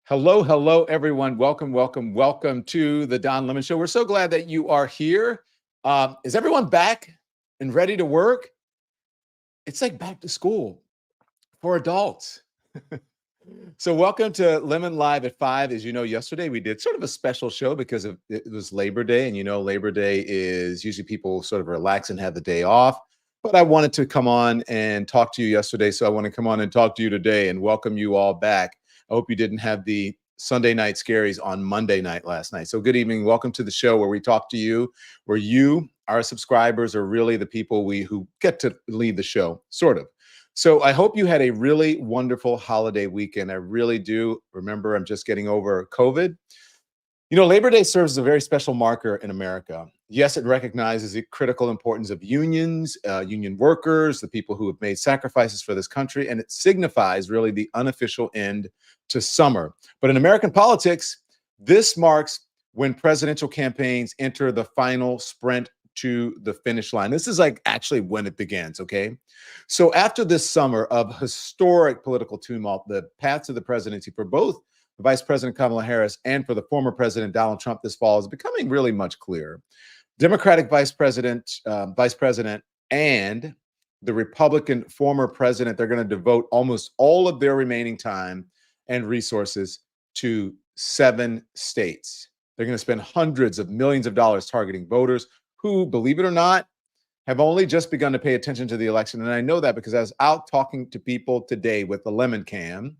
Hello, hello, everyone. Welcome, welcome, welcome to the Don Lemon Show. We're so glad that you are here. Is everyone back and ready to work? It's like back to school for adults. So welcome to Lemon Live at 5. As you know, yesterday we did sort of a special show because it was Labor Day. And you know, Labor Day is usually people sort of relax and have the day off. But I wanted to come on and talk to you yesterday. So I want to come on and talk to you today and welcome you all back. I hope you didn't have the Sunday night scaries on Monday night last night. So good evening. Welcome to the show where we talk to you, where you, our subscribers, are really the people who get to lead the show, sort of. So I hope you had a really wonderful holiday weekend. I really do. Remember, I'm just getting over COVID. You know, Labor Day serves as a very special marker in America. Yes, it recognizes the critical importance of unions, union workers, the people who have made sacrifices for this country, and it signifies really the unofficial end to summer. But in American politics, this marks when presidential campaigns enter the final sprint to the finish line. This is like actually when it begins, okay? So after this summer of historic political tumult, the path to the presidency for both Vice President Kamala Harris and for the former President Donald Trump this fall is becoming really much clearer. Democratic Vice President and the Republican former president, they're going to devote almost all of their remaining time and resources to 7 states. They're going to spend hundreds of millions of dollars targeting voters who, believe it or not, have only just begun to pay attention to the election. And I know that because I was out talking to people today with the lemon can,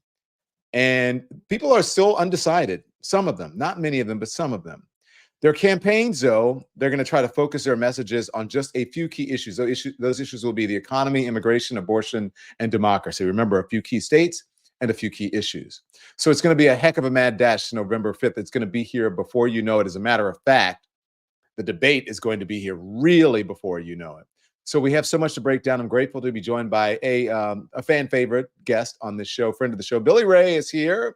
and people are still undecided. Some of them, not many of them, but some of them. Their campaigns, though, they're going to try to focus their messages on just a few key issues. Those issues will be the economy, immigration, abortion, and democracy. Remember, a few key states and a few key issues. So it's going to be a heck of a mad dash November 5th. It's going to be here before you know it. As a matter of fact, the debate is going to be here really before you know it. So we have so much to break down. I'm grateful to be joined by a fan favorite guest on this show, friend of the show. Billy Ray is here.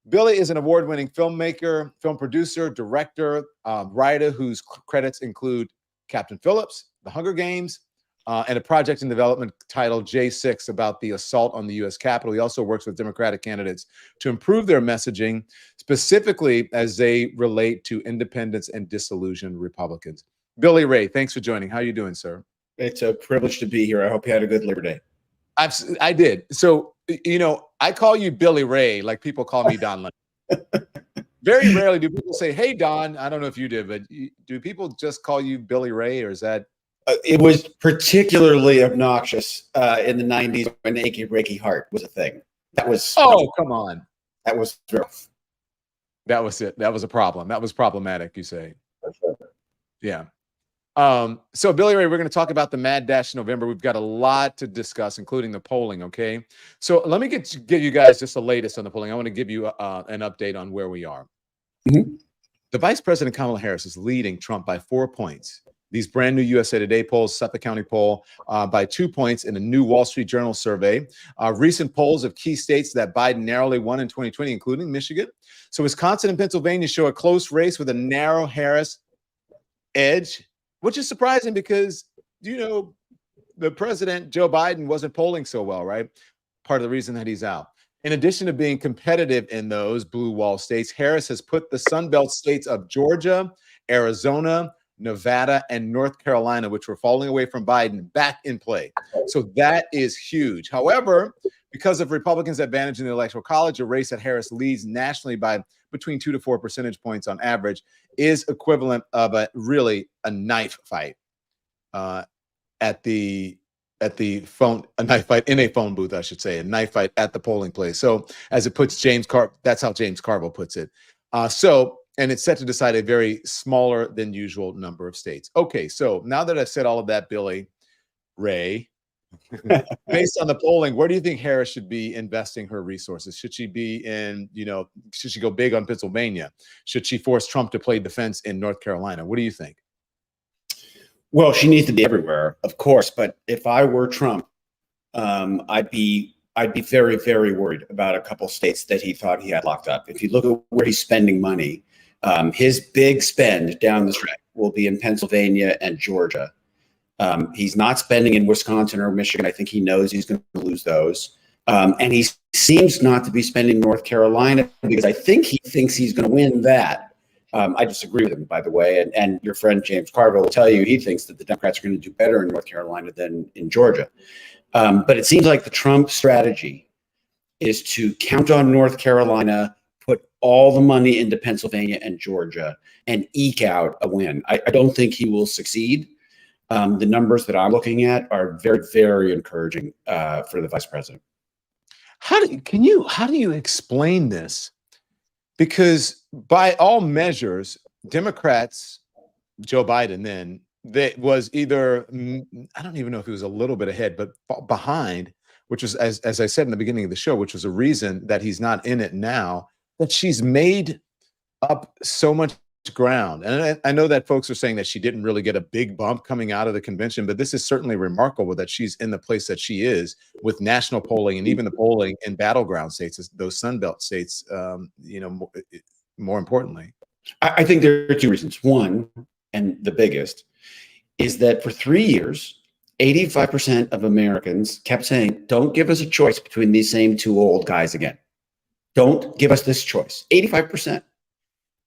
Billy is an award-winning filmmaker, film producer, director, writer whose credits include Captain Phillips, The Hunger Games, and a project in development titled J6 about the assault on the U.S. Capitol. He also works with Democratic candidates to improve their messaging, specifically as they relate to independents and disillusioned Republicans. Billy Ray, thanks for joining. How are you doing, sir? It's a privilege to be here. I hope you had a good Labor Day. I did. So, you know, I call you Billy Ray, like people call me Don Lemon. Very rarely do people say, hey, Don. I don't know if you did, but do people just call you Billy Ray, or is that? It was particularly obnoxious in the 90s when Achy Breaky Heart was a thing. That was. Oh, come on. That was rough. That was it. That was a problem. That was problematic, you say. Sure. Yeah. So Billy Ray, we're going to talk about the Mad Dash in November. We've got a lot to discuss, including the polling. Okay. So let me get you guys just the latest on the polling. I want to give you an update on where we are. Mm-hmm. The Vice President Kamala Harris is leading Trump by 4 points. These brand new USA Today polls, Suffolk County poll by 2 points in a new Wall Street Journal survey. Recent polls of key states that Biden narrowly won in 2020, including Michigan. So Wisconsin and Pennsylvania show a close race with a narrow Harris edge, which is surprising because, you know, the president, Joe Biden, wasn't polling so well, right? Part of the reason that he's out. In addition to being competitive in those blue wall states, Harris has put the Sunbelt states of Georgia, Arizona, Nevada, and North Carolina, which were falling away from Biden, back in play. So that is huge. However, because of Republicans' advantage in the Electoral College, a race that Harris leads nationally by between 2 to 4 percentage points on average is equivalent of a knife fight a knife fight in a phone booth, I should say, a knife fight at the polling place. So as it puts that's how James Carville puts it. And it's set to decide a very smaller than usual number of states. Okay, so now that I've said all of that, Billy Ray, based on the polling, where do you think Harris should be investing her resources? Should she be should she go big on Pennsylvania? Should she force Trump to play defense in North Carolina? What do you think? Well, she needs to be everywhere, of course. But if I were Trump, I'd be very, very worried about a couple states that he thought he had locked up. If you look at where he's spending money, his big spend down the stretch will be in Pennsylvania and Georgia. He's not spending in Wisconsin or Michigan. I think he knows he's going to lose those. And he seems not to be spending North Carolina because I think he thinks he's going to win that. I disagree with him, by the way. And your friend James Carville will tell you he thinks that the Democrats are going to do better in North Carolina than in Georgia. But it seems like the Trump strategy is to count on North Carolina, put all the money into Pennsylvania and Georgia, and eke out a win. I don't think he will succeed. The numbers that I'm looking at are very, very encouraging for the vice president. How do you explain this? Because by all measures, Democrats, Joe Biden then, that was either, I don't even know if he was a little bit ahead, but behind, which was, as I said in the beginning of the show, which was a reason that he's not in it now, that she's made up so much ground. And I know that folks are saying that she didn't really get a big bump coming out of the convention, but this is certainly remarkable that she's in the place that she is with national polling and even the polling in battleground states, those Sunbelt states, more importantly. I think there are two reasons. One, and the biggest, is that for 3 years, 85% of Americans kept saying, don't give us a choice between these same two old guys again. Don't give us this choice. 85%.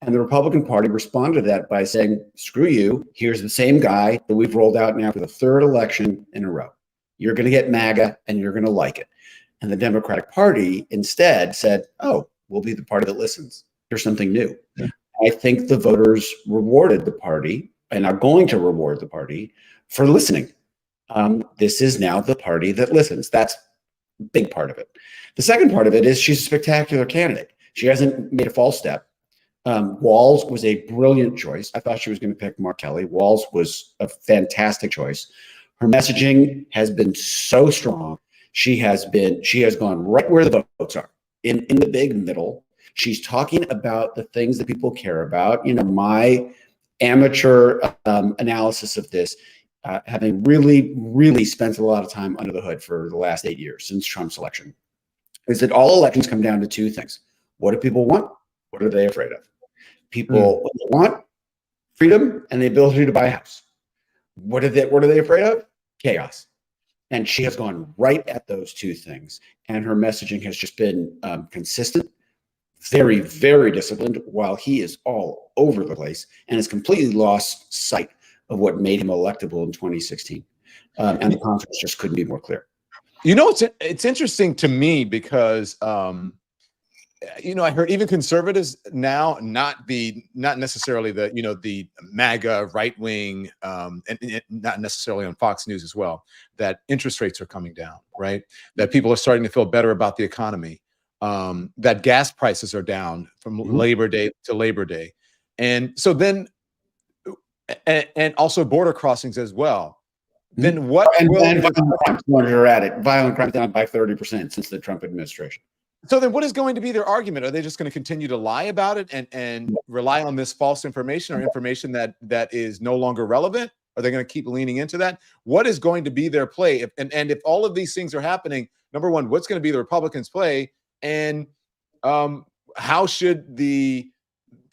And the Republican Party responded to that by saying, screw you, here's the same guy that we've rolled out now for the third election in a row. You're going to get MAGA and you're going to like it. And the Democratic Party instead said, oh, we'll be the party that listens. Here's something new. Yeah. I think the voters rewarded the party and are going to reward the party for listening. This is now the party that listens. That's a big part of it. The second part of it is she's a spectacular candidate. She hasn't made a false step. Walz was a brilliant choice. I thought she was going to pick Mark Kelly. Walz was a fantastic choice. Her messaging has been so strong. She has gone right where the votes are, in the big middle. She's talking about the things that people care about. You know, my amateur analysis of this, having really, really spent a lot of time under the hood for the last 8 years since Trump's election, is that all elections come down to two things. What do people want? What are they afraid of? People what they want freedom and the ability to buy a house. What are they afraid of? Chaos. And she has gone right at those two things. And her messaging has just been consistent, very, very disciplined, while he is all over the place and has completely lost sight of what made him electable in 2016. And the contrast just couldn't be more clear. You know, it's interesting to me because I heard even conservatives now, not necessarily the MAGA right wing, and not necessarily on Fox News as well, that interest rates are coming down, right? That people are starting to feel better about the economy, that gas prices are down from Labor Day to Labor Day, and so then, and also border crossings as well. Then what? And violent crimes are at it. Violent crimes down by 30% since the Trump administration. So then what is going to be their argument? Are they just going to continue to lie about it and rely on this false information or information that is no longer relevant? Are they going to keep leaning into that? What is going to be their play? If all of these things are happening, number one, what's going to be the Republicans' play? And how should the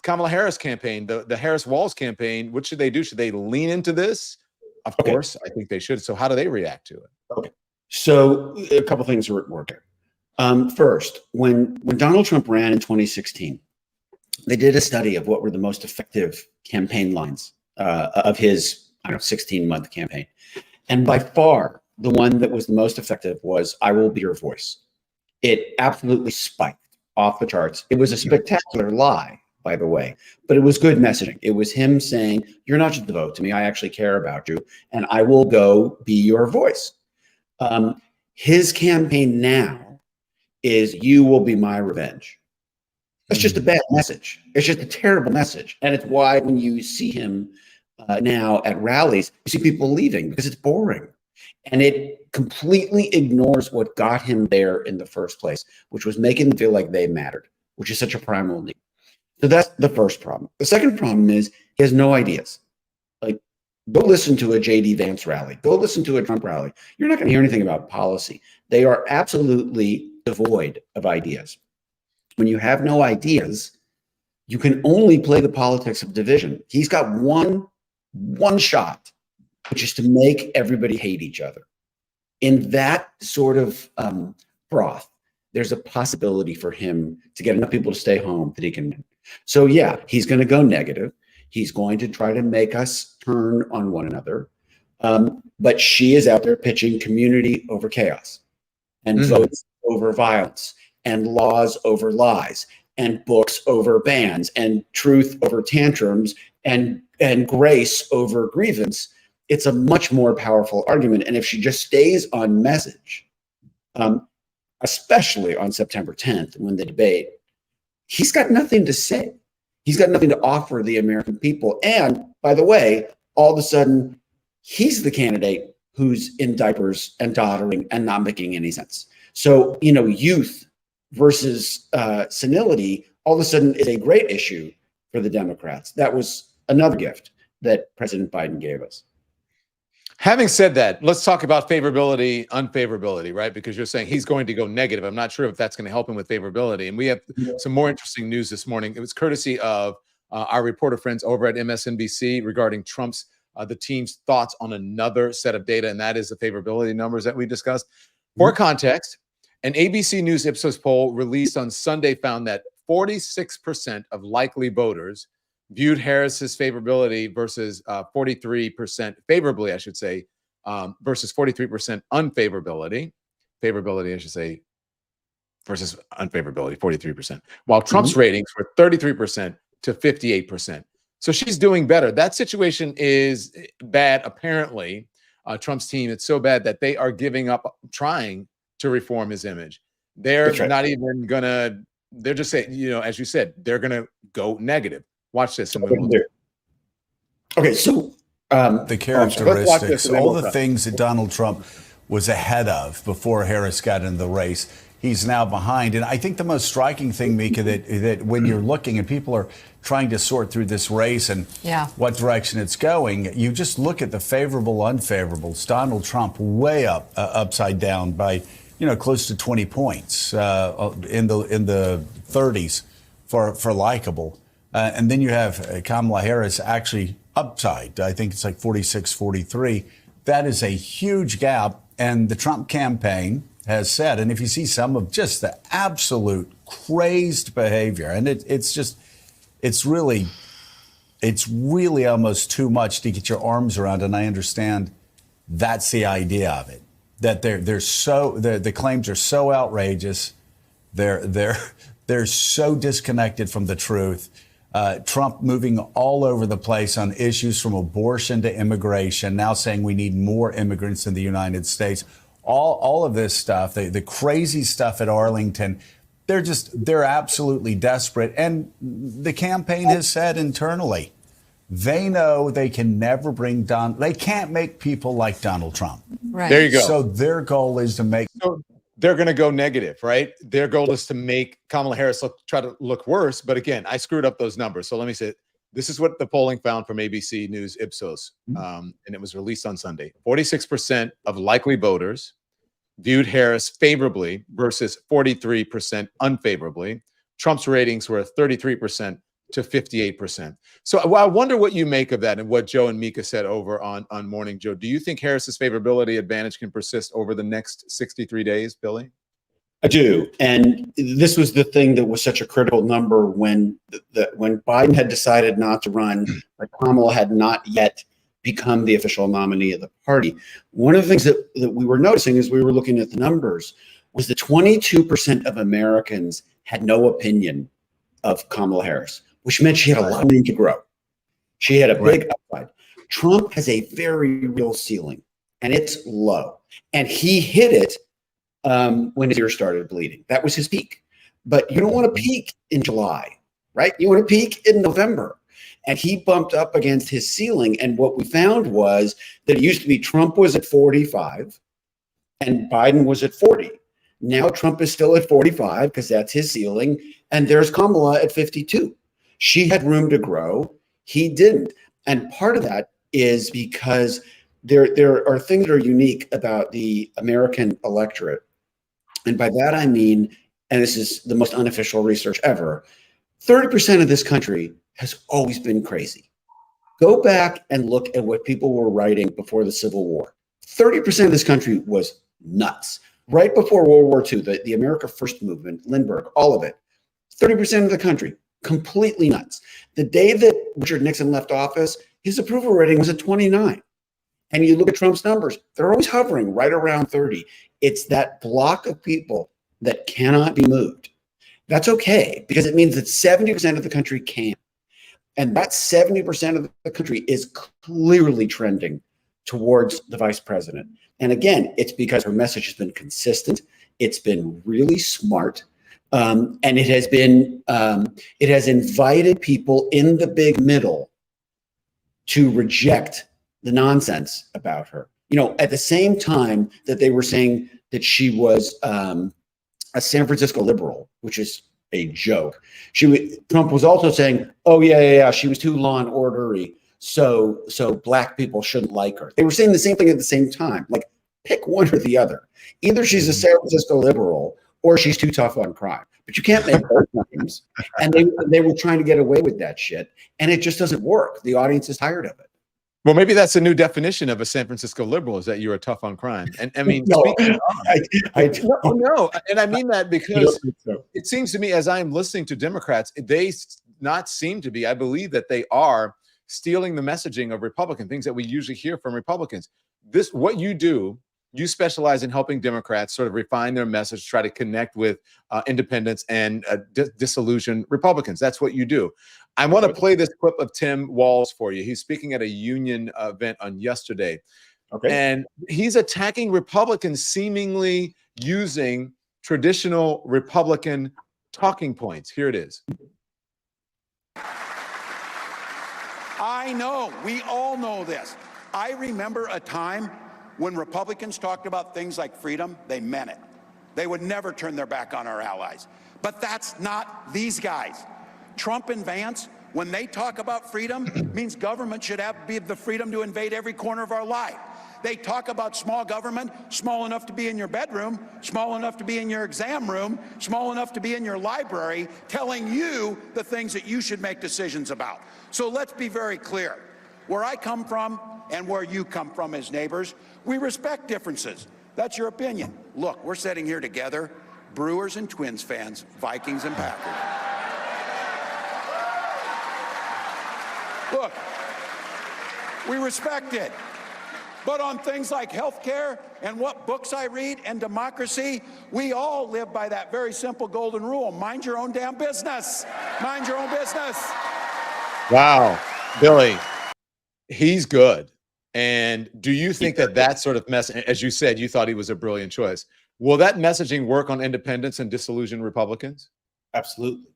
Kamala Harris campaign, the Harris-Walz campaign, what should they do? Should they lean into this? Of course, I think they should. So how do they react to it? Okay. So a couple things are at work here. First, when Donald Trump ran in 2016, they did a study of what were the most effective campaign lines of his 16-month campaign. And by far, the one that was the most effective was, "I will be your voice." It absolutely spiked off the charts. It was a spectacular lie, by the way, but it was good messaging. It was him saying, you're not just a vote to me, I actually care about you, and I will go be your voice. His campaign now is, you will be my revenge. That's just a bad message. It's just a terrible message. And it's why when you see him now at rallies, you see people leaving because it's boring. And it completely ignores what got him there in the first place, which was making them feel like they mattered, which is such a primal need. So that's the first problem. The second problem is he has no ideas. Like, go listen to a J.D. Vance rally. Go listen to a Trump rally. You're not going to hear anything about policy. They are absolutely devoid of ideas. When you have no ideas, you can only play the politics of division. He's got one shot, which is to make everybody hate each other. In that sort of froth, there's a possibility for him to get enough people to stay home that he can win. So yeah, he's going to go negative. He's going to try to make us turn on one another. But she is out there pitching community over chaos, and votes over violence, and laws over lies, and books over bans, and truth over tantrums, and grace over grievance. It's a much more powerful argument. And if she just stays on message, especially on September 10th, when the debate, he's got nothing to say. He's got nothing to offer the American people. And by the way, all of a sudden, he's the candidate who's in diapers and doddering and not making any sense. So, youth versus senility all of a sudden is a great issue for the Democrats. That was another gift that President Biden gave us. Having said that, let's talk about favorability, unfavorability, right? Because you're saying he's going to go negative. I'm not sure if that's going to help him with favorability. And we have some more interesting news this morning. It was courtesy of our reporter friends over at MSNBC regarding Trump's, the team's thoughts on another set of data, and that is the favorability numbers that we discussed. For context, an ABC News Ipsos poll released on Sunday found that 46% of likely voters viewed Harris's favorability versus 43% favorably, I should say, versus 43% unfavorability. Favorability, I should say, versus unfavorability, 43%. While Trump's ratings were 33% to 58%. So she's doing better. That situation is bad, apparently. Trump's team, it's so bad that they are giving up trying to reform his image. They're not even going to, they're just saying, as you said, they're going to go negative. Watch this. Okay, so the characteristics, all the things that Donald Trump was ahead of before Harris got into the race, he's now behind. And I think the most striking thing, Mika, that when you're looking and people are trying to sort through this race and what direction it's going, you just look at the favorable, unfavorables. Donald Trump way up, upside down by, close to 20 points in the 30s for likable. And then you have Kamala Harris actually upside. I think it's like 46, 43. That is a huge gap. And the Trump campaign has said, and if you see some of just the absolute crazed behavior, and it's really almost too much to get your arms around. And I understand that's the idea of it, that the claims are so outrageous. They're so disconnected from the truth. Trump moving all over the place on issues from abortion to immigration, now saying we need more immigrants in the United States. All of this stuff, the crazy stuff at Arlington, they're absolutely desperate. And the campaign has said internally, they know they can never they can't make people like Donald Trump. Right. There you go. So their goal is to make. So they're going to go negative, right? Their goal is to make Kamala Harris try to look worse. But again, I screwed up those numbers. So let me say, this is what the polling found from ABC News Ipsos. And it was released on Sunday. 46% of likely voters viewed Harris favorably versus 43% unfavorably. Trump's ratings were 33% to 58%. So I wonder what you make of that and what Joe and Mika said over on Morning Joe. Do you think Harris's favorability advantage can persist over the next 63 days, Billy? I do. And this was the thing that was such a critical number when Biden had decided not to run, but Kamala had not yet become the official nominee of the party. One of the things that we were noticing as we were looking at the numbers was that 22% of Americans had no opinion of Kamala Harris, which meant she had a lot of room to grow. She had a big upside. Trump has a very real ceiling, and it's low. And he hit it when his ear started bleeding. That was his peak. But you don't want to peak in July, right? You want to peak in November. And he bumped up against his ceiling. And what we found was that it used to be Trump was at 45 and Biden was at 40. Now Trump is still at 45 because that's his ceiling. And there's Kamala at 52. She had room to grow. He didn't. And part of that is because there are things that are unique about the American electorate. And by that, I mean, and this is the most unofficial research ever, 30% of this country has always been crazy. Go back and look at what people were writing before the Civil War. 30% of this country was nuts. right before World War II, the America First movement, Lindbergh, all of it, 30% of the country, completely nuts. The day that Richard Nixon left office, his approval rating was at 29. And you look at Trump's numbers, they're always hovering right around 30. It's that block of people that cannot be moved. That's okay, because it means that 70% of the country can. And that 70% of the country is clearly trending towards the vice president. And again, it's because her message has been consistent. It's been really smart. And it has invited people in the big middle to reject the nonsense about her. You know, at the same time that they were saying that she was a San Francisco liberal, which is a joke. Trump was also saying, "Oh yeah, she was too law and ordery, so black people shouldn't like her." They were saying the same thing at the same time. Like, pick one or the other. Either she's a San Francisco liberal or she's too tough on crime. But you can't make both claims. And they were trying to get away with that shit, and it just doesn't work. The audience is tired of it. Well, maybe that's a new definition of a San Francisco liberal, is that you're a tough on crime. And I mean, No, no, and I mean that because so. it seems to me, as I'm listening to Democrats, they not seem to be, I believe that they are stealing the messaging of Republican, things that we usually hear from Republicans. What you do, you specialize in helping Democrats sort of refine their message, try to connect with independents and disillusion Republicans. That's what you do. I want to play this clip of Tim Walz for you. He's speaking at a union event on yesterday. Okay. And he's attacking Republicans, seemingly using traditional Republican talking points. Here it is. I know, we all know this. I remember a time when Republicans talked about things like freedom, they meant it. They would never turn their back on our allies. But that's not these guys. Trump and Vance, when they talk about freedom, means government should have the freedom to invade every corner of our life. They talk about small government, small enough to be in your bedroom, small enough to be in your exam room, small enough to be in your library, telling you the things that you should make decisions about. So let's be very clear. Where I come from and where you come from as neighbors, we respect differences. That's your opinion. Look, we're sitting here together, Brewers and Twins fans, Vikings and Packers. Look, we respect it. But on things like health care and what books I read and democracy, we all live by that very simple golden rule. Mind your own damn business. Mind your own business. Wow, Billy, he's good. And do you think that sort of message, as you said, you thought he was a brilliant choice. Will that messaging work on independents and disillusioned Republicans? Absolutely.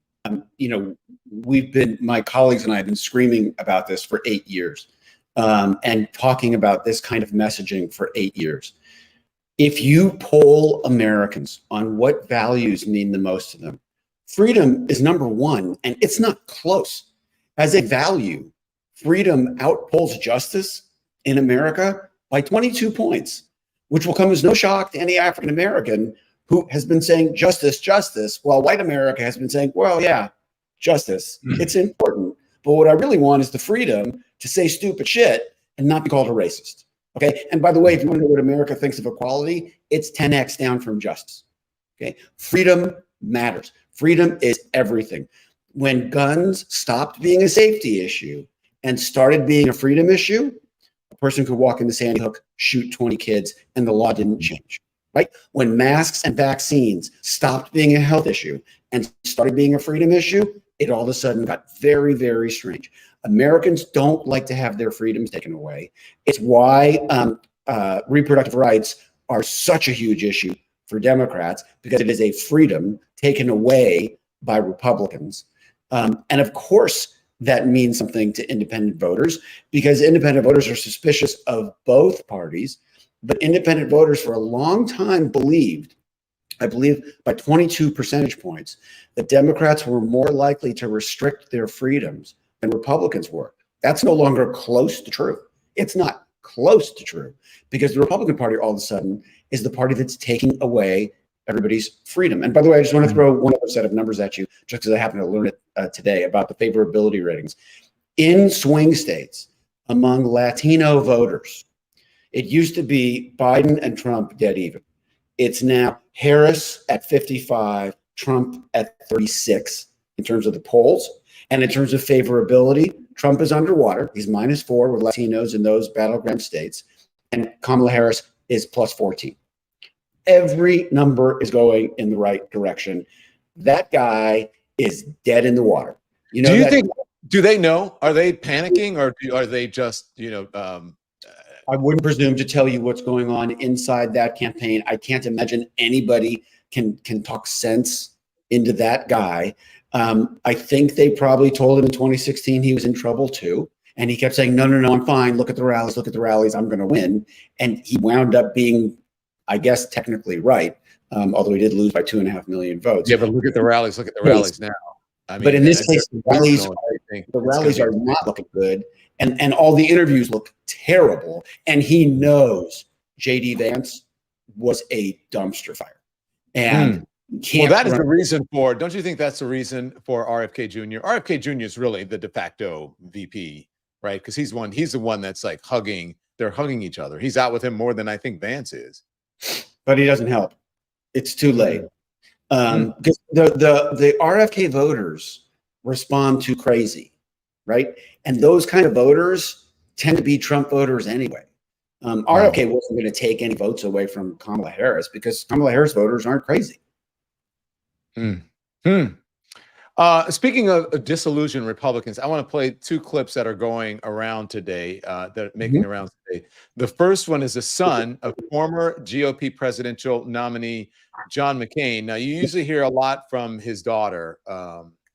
You know, my colleagues and I have been screaming about this for 8 years and talking about this kind of messaging for 8 years. If you poll Americans on what values mean the most to them, freedom is number one, and it's not close. As a value, freedom outpolls justice in America by 22 points, which will come as no shock to any African American who has been saying justice, justice, while white America has been saying, well, yeah, justice, it's important. But what I really want is the freedom to say stupid shit and not be called a racist. Okay. And by the way, if you want to know what America thinks of equality, it's 10x down from justice. Okay. Freedom matters. Freedom is everything. When guns stopped being a safety issue and started being a freedom issue, a person could walk into Sandy Hook, shoot 20 kids, and the law didn't change. Right? When masks and vaccines stopped being a health issue and started being a freedom issue, it all of a sudden got very, very strange. Americans don't like to have their freedoms taken away. It's why reproductive rights are such a huge issue for Democrats, because it is a freedom taken away by Republicans. And of course, that means something to independent voters, because independent voters are suspicious of both parties. But independent voters for a long time believed, I believe by 22 percentage points, that Democrats were more likely to restrict their freedoms than Republicans were. That's no longer close to true. It's not close to true, because the Republican Party all of a sudden is the party that's taking away everybody's freedom. And by the way, I just want to throw one other set of numbers at you, just because I happen to learn it today about the favorability ratings. In swing states, among Latino voters, it used to be Biden and Trump dead even. It's now Harris at 55, Trump at 36 in terms of the polls. And in terms of favorability, Trump is underwater. He's -4 with Latinos in those battleground states. And Kamala Harris is +14. Every number is going in the right direction. That guy is dead in the water. You know, do you think, do they know? Are they panicking, or are they just, I wouldn't presume to tell you what's going on inside that campaign. I can't imagine anybody can talk sense into that guy. I think they probably told him in 2016 he was in trouble too. And he kept saying, no, I'm fine. Look at the rallies. I'm going to win. And he wound up being, I guess, technically right, although he did lose by 2.5 million votes. Yeah, but look at the rallies. Look at the rallies now. I mean, but in this case, the rallies are not looking good. And all the interviews look terrible. And he knows J.D. Vance was a dumpster fire. And well, that is the reason for, don't you think that's the reason for RFK Jr.? RFK Jr. is really the de facto VP, right? Because he's the one that's like they're hugging each other. He's out with him more than I think Vance is. But he doesn't help. It's too late. Because the RFK voters respond too crazy, right? And those kind of voters tend to be Trump voters anyway. RFK wasn't going to take any votes away from Kamala Harris because Kamala Harris voters aren't crazy. Speaking of disillusioned Republicans, I want to play 2 clips that are going around today, that are making around today. The first one is the son of former GOP presidential nominee John McCain. Now, you usually hear a lot from his daughter.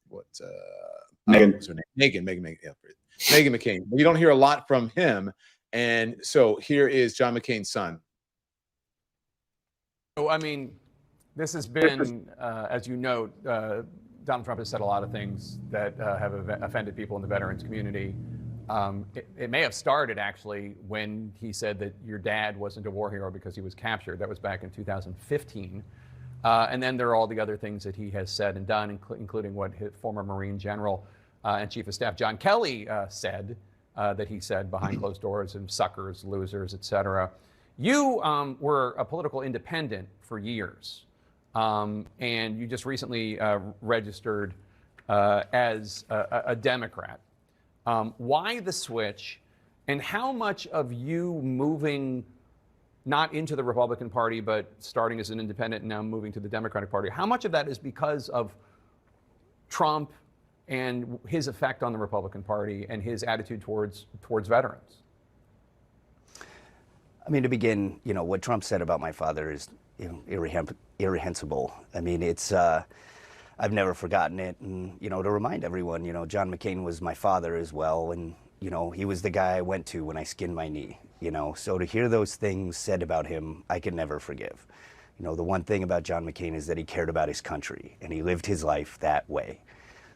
What's her name? Megan McCain. But you don't hear a lot from him. And so here is John McCain's son. So, I mean, this has been, as you note, Donald Trump has said a lot of things that have offended people in the veterans community. It may have started, actually, when he said that your dad wasn't a war hero because he was captured. That was back in 2015. And then there are all the other things that he has said and done, including what his former Marine General and Chief of Staff John Kelly said, that he said behind closed doors, and suckers, losers, etc. You were a political independent for years. And you just recently registered as a Democrat. Why the switch, and how much of you moving not into the Republican Party, but starting as an independent and now moving to the Democratic Party, how much of that is because of Trump and his effect on the Republican Party and his attitude towards veterans? I mean, to begin, what Trump said about my father is irreprehensible. I mean, it's I've never forgotten it. And, to remind everyone, John McCain was my father as well. And, he was the guy I went to when I skinned my knee, So to hear those things said about him, I could never forgive. The one thing about John McCain is that he cared about his country and he lived his life that way.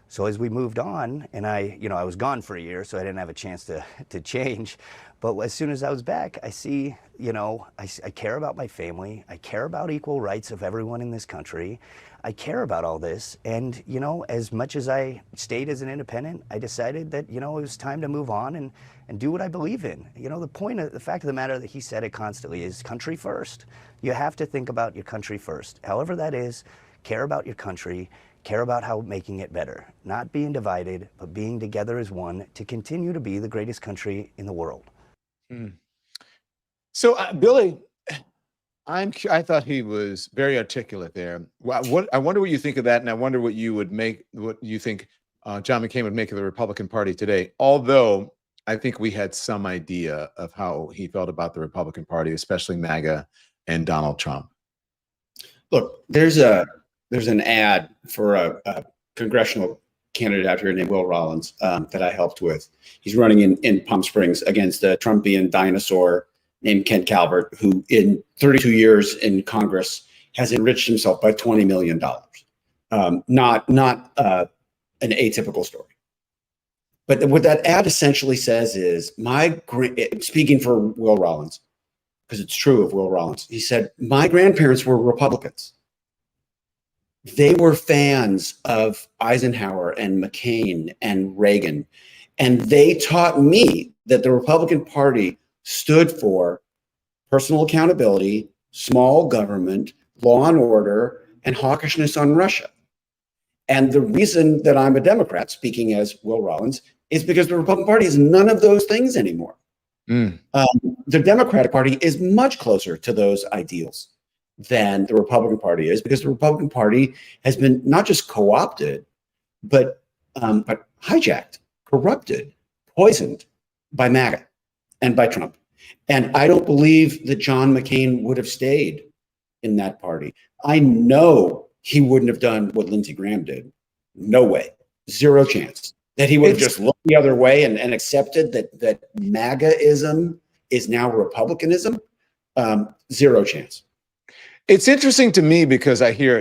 So as we moved on, and I was gone for a year, so I didn't have a chance to change. But as soon as I was back, I see, I care about my family. I care about equal rights of everyone in this country. I care about all this. And, as much as I stayed as an independent, I decided that, it was time to move on and do what I believe in. The fact of the matter that he said it constantly is country first. You have to think about your country first. However that is, care about your country. Care about how making it better, not being divided, but being together as one to continue to be the greatest country in the world. So, Billy, I thought he was very articulate there. I wonder what you think of that, and I wonder what you think John McCain would make of the Republican Party today. Although I think we had some idea of how he felt about the Republican Party, especially MAGA and Donald Trump. Look, there's an ad for a congressional candidate out here named Will Rollins that I helped with. He's running in Palm Springs against a Trumpian dinosaur named Ken Calvert, who in 32 years in Congress has enriched himself by $20 million. Not an atypical story. But what that ad essentially says is, speaking for Will Rollins, because it's true of Will Rollins, he said, my grandparents were Republicans. They were fans of Eisenhower and McCain and Reagan. And they taught me that the Republican Party stood for personal accountability, small government, law and order, and hawkishness on Russia. And the reason that I'm a Democrat, speaking as Will Rollins, is because the Republican Party is none of those things anymore. The Democratic Party is much closer to those ideals than the Republican Party is, because the Republican Party has been not just co-opted, but hijacked, corrupted, poisoned by MAGA and by Trump. And I don't believe that John McCain would have stayed in that party. I know he wouldn't have done what Lindsey Graham did. No way. Zero chance. That he would have just looked the other way and accepted that MAGA-ism is now Republicanism. Zero chance. It's interesting to me because I hear,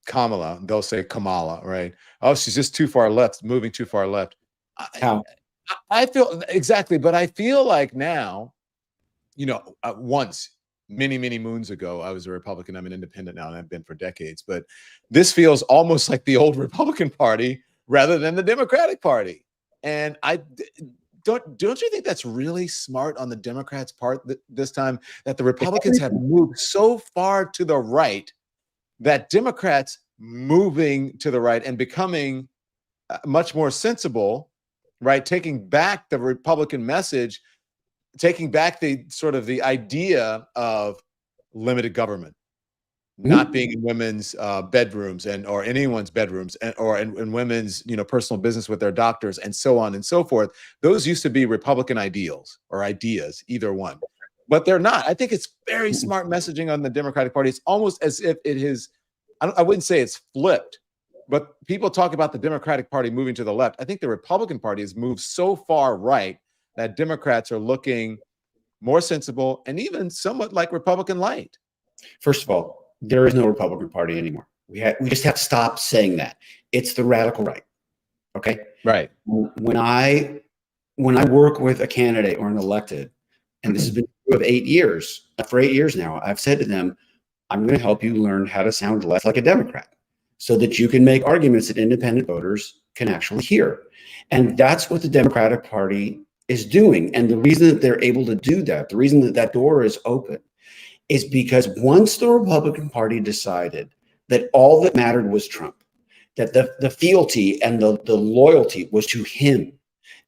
Kamala, they'll say Kamala, right? Oh, she's just too far left, moving too far left. How? I feel exactly, but I feel like now, once many, many moons ago, I was a Republican. I'm an independent now, and I've been for decades. But this feels almost like the old Republican Party rather than the Democratic Party. And don't you think that's really smart on the Democrats' part this time, that the Republicans have moved so far to the right that Democrats moving to the right and becoming much more sensible, right? Taking back the Republican message, taking back the sort of the idea of limited government, not being in women's bedrooms or anyone's bedrooms, or in women's personal business with their doctors, and so on and so forth. Those used to be Republican ideals or ideas, either one, but they're not. I think it's very smart messaging on the Democratic Party. It's almost as if it is, I wouldn't say it's flipped, but people talk about the Democratic Party moving to the left. I think the Republican Party has moved so far right that Democrats are looking more sensible and even somewhat like Republican light. First of all, there is no Republican Party anymore. We just have to stop saying that. It's the radical right. Okay. Right. When I work with a candidate or an elected, and this has been for 8 years, for 8 years now, I've said to them, I'm going to help you learn how to sound less like a Democrat so that you can make arguments that independent voters can actually hear. And that's what the Democratic Party is doing. And the reason that they're able to do that, the reason that that door is open, is because once the Republican Party decided that all that mattered was Trump, that the fealty and the loyalty was to him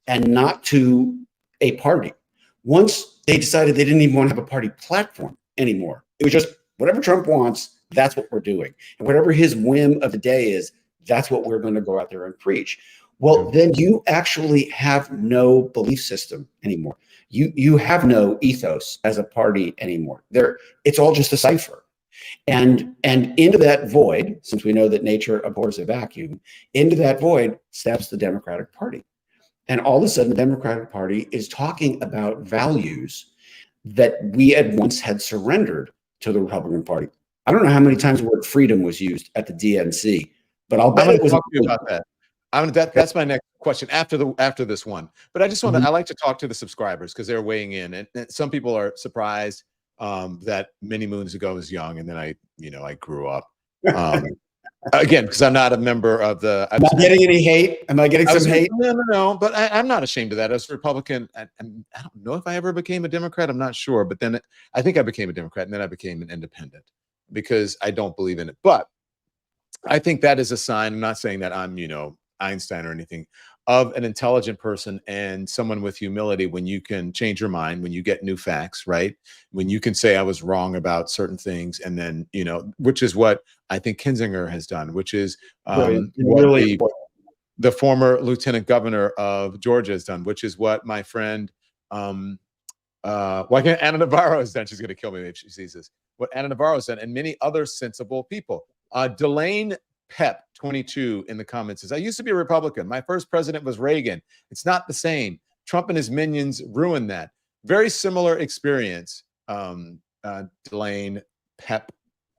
and not to a party. Once they decided they didn't even want to have a party platform anymore, it was just whatever Trump wants, that's what we're doing. And whatever his whim of the day is, that's what we're going to go out there and preach. Well, then you actually have no belief system anymore. You have no ethos as a party anymore. It's all just a cipher. And into that void, since we know that nature abhors a vacuum, into that void steps the Democratic Party. And all of a sudden, the Democratic Party is talking about values that we had once had surrendered to the Republican Party. I don't know how many times the word freedom was used at the DNC, but I'll bet it was. Talk to you about that. That's my next question after this one. But I just want to, I like to talk to the subscribers because they're weighing in, and some people are surprised that many moons ago I was young, and then I grew up. Again, because I'm not a member of the. Am I getting any hate? Am I getting some hate? No. But I'm not ashamed of that. As a Republican, I don't know if I ever became a Democrat. I'm not sure. But then I think I became a Democrat, and then I became an independent because I don't believe in it. But I think that is a sign. I'm not saying that I'm, Einstein or anything, of an intelligent person and someone with humility, when you can change your mind, when you get new facts, right? When you can say I was wrong about certain things, and then, which is what I think Kinzinger has done, which is really the former lieutenant governor of Georgia has done, which is what my friend, Anna Navarro has done. She's going to kill me if she sees this. What Anna Navarro has done, and many other sensible people. Delane Pep 22 in the comments says, I used to be a Republican. My first president was Reagan. It's not the same. Trump and his minions ruined that. Very similar experience. Delane Pep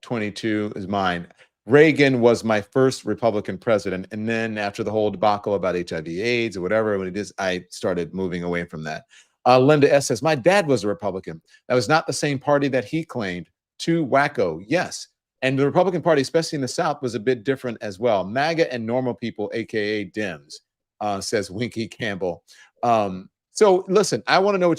22 is mine. Reagan was my first Republican president. And then after the whole debacle about HIV/AIDS or whatever, when it is, I started moving away from that. Linda S says, my dad was a Republican. That was not the same party that he claimed. Too wacko. Yes. And the Republican Party, especially in the South, was a bit different as well. MAGA and normal people, AKA Dems, says Winky Campbell. So listen, I want to know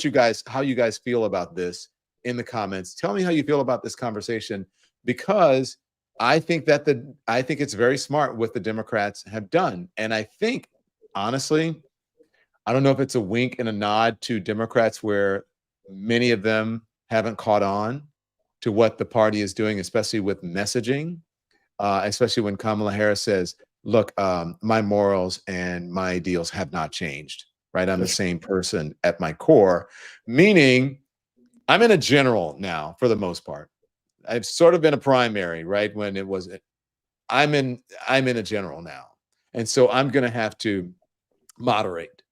how you guys feel about this. in the comments. Tell me how you feel about this conversation, because I think it's very smart what the Democrats have done. And I think, honestly, I don't know if it's a wink and a nod to Democrats where many of them haven't caught on to what the party is doing, especially with messaging, especially when Kamala Harris says, look, my morals and my ideals have not changed, right? I'm the same person at my core, meaning I'm in a general now for the most part. I've sort of been a primary, right? When it was, I'm in a general now. And so I'm going to have to moderate.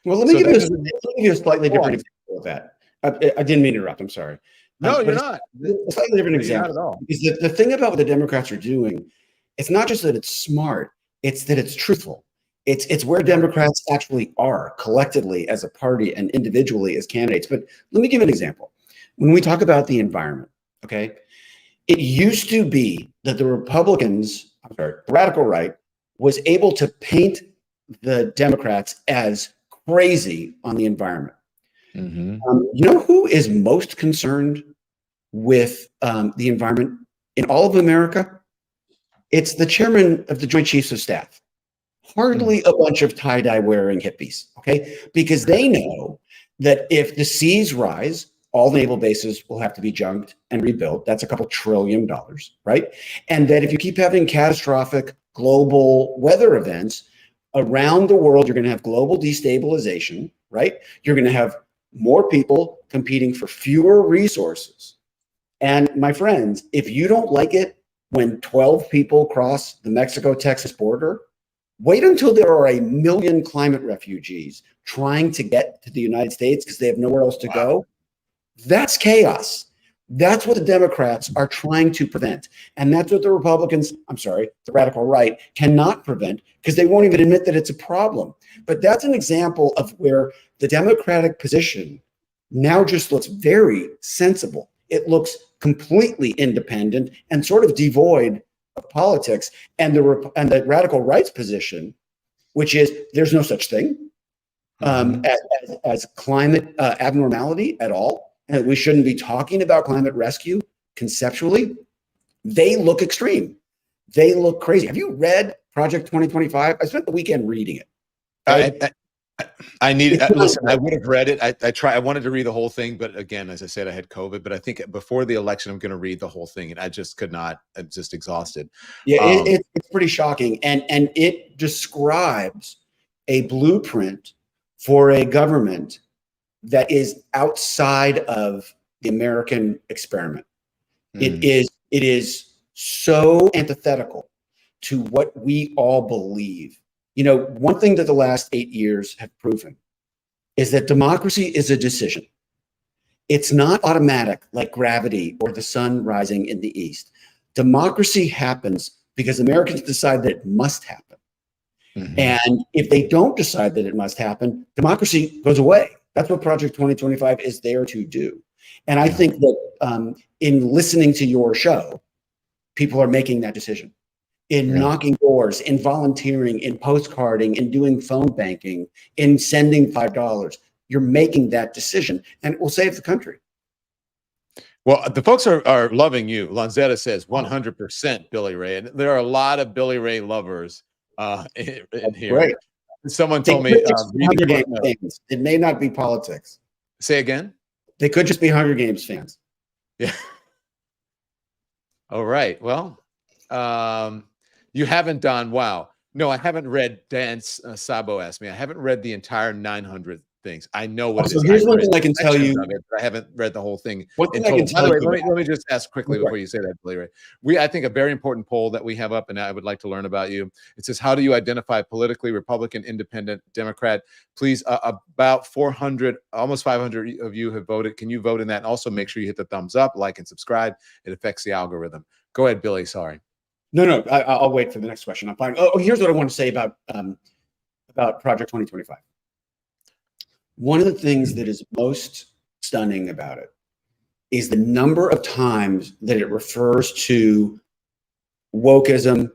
Well, let me give you a slightly different example of that. I didn't mean to interrupt. I'm sorry. No, you're not. A slightly different example. Not at all. Because the thing about what the Democrats are doing, it's not just that it's smart, it's that it's truthful. It's where Democrats actually are collectively as a party and individually as candidates. But let me give you an example. When we talk about the environment, okay, it used to be that the radical right, was able to paint the Democrats as crazy on the environment. Mm-hmm. You know who is most concerned with the environment in all of America? It's the chairman of the Joint Chiefs of Staff. Hardly a bunch of tie-dye wearing hippies, okay? Because they know that if the seas rise, all naval bases will have to be junked and rebuilt. That's a couple $2 trillion, right? And that if you keep having catastrophic global weather events around the world, you're going to have global destabilization, right? You're going to have more people competing for fewer resources. And my friends, if you don't like it when 12 people cross the Mexico-Texas border, wait until there are 1 million climate refugees trying to get to the United States because they have nowhere else to go. That's chaos. That's what the Democrats are trying to prevent. And that's what the Republicans, the radical right, cannot prevent because they won't even admit that it's a problem. But that's an example of where the Democratic position now just looks very sensible. It looks completely independent and sort of devoid of politics. And the radical right's position, which is there's no such thing as climate abnormality at all. And we shouldn't be talking about climate rescue conceptually. They look extreme. They look crazy. Have you read Project 2025? I spent the weekend reading it. I need listen. I would have read it. I wanted to read the whole thing, but again, as I said, I had COVID. But I think before the election, I'm going to read the whole thing, and I just could not. I'm just exhausted. Yeah, it's pretty shocking, and it describes a blueprint for a government that is outside of the American experiment. It is so antithetical to what we all believe. You know, one thing that the last 8 years have proven is that democracy is a decision. It's not automatic like gravity or the sun rising in the east. Democracy happens because Americans decide that it must happen. Mm-hmm. And if they don't decide that it must happen, democracy goes away. That's what Project 2025 is there to do. And I think that in listening to your show, people are making that decision. In knocking doors, in volunteering, in postcarding, in doing phone banking, in sending $5, you're making that decision, and it will save the country. Well, the folks are loving you. Lanzetta says 100% Billy Ray, and there are a lot of Billy Ray lovers in here. Great. Someone told me Hunger Games fans. It may not be politics. Say again? They could just be Hunger Games fans. Yeah. All right. Well, you haven't done. Wow. No, I haven't read. Dan Sabo asked me. I haven't read the entire 900 things. I know what it is. Here's one thing I can tell you. But I haven't read the whole thing. One thing I can tell you. Let me just ask quickly before you say that, Billy Ray. I think a very important poll that we have up, and I would like to learn about you. It says, how do you identify politically Republican, Independent, Democrat? Please, about 400, almost 500 of you have voted. Can you vote in that? And also make sure you hit the thumbs up, like, and subscribe. It affects the algorithm. Go ahead, Billy. Sorry. No, I'll wait for the next question. I'm fine. Oh, here's what I want to say about Project 2025. One of the things that is most stunning about it is the number of times that it refers to wokeism,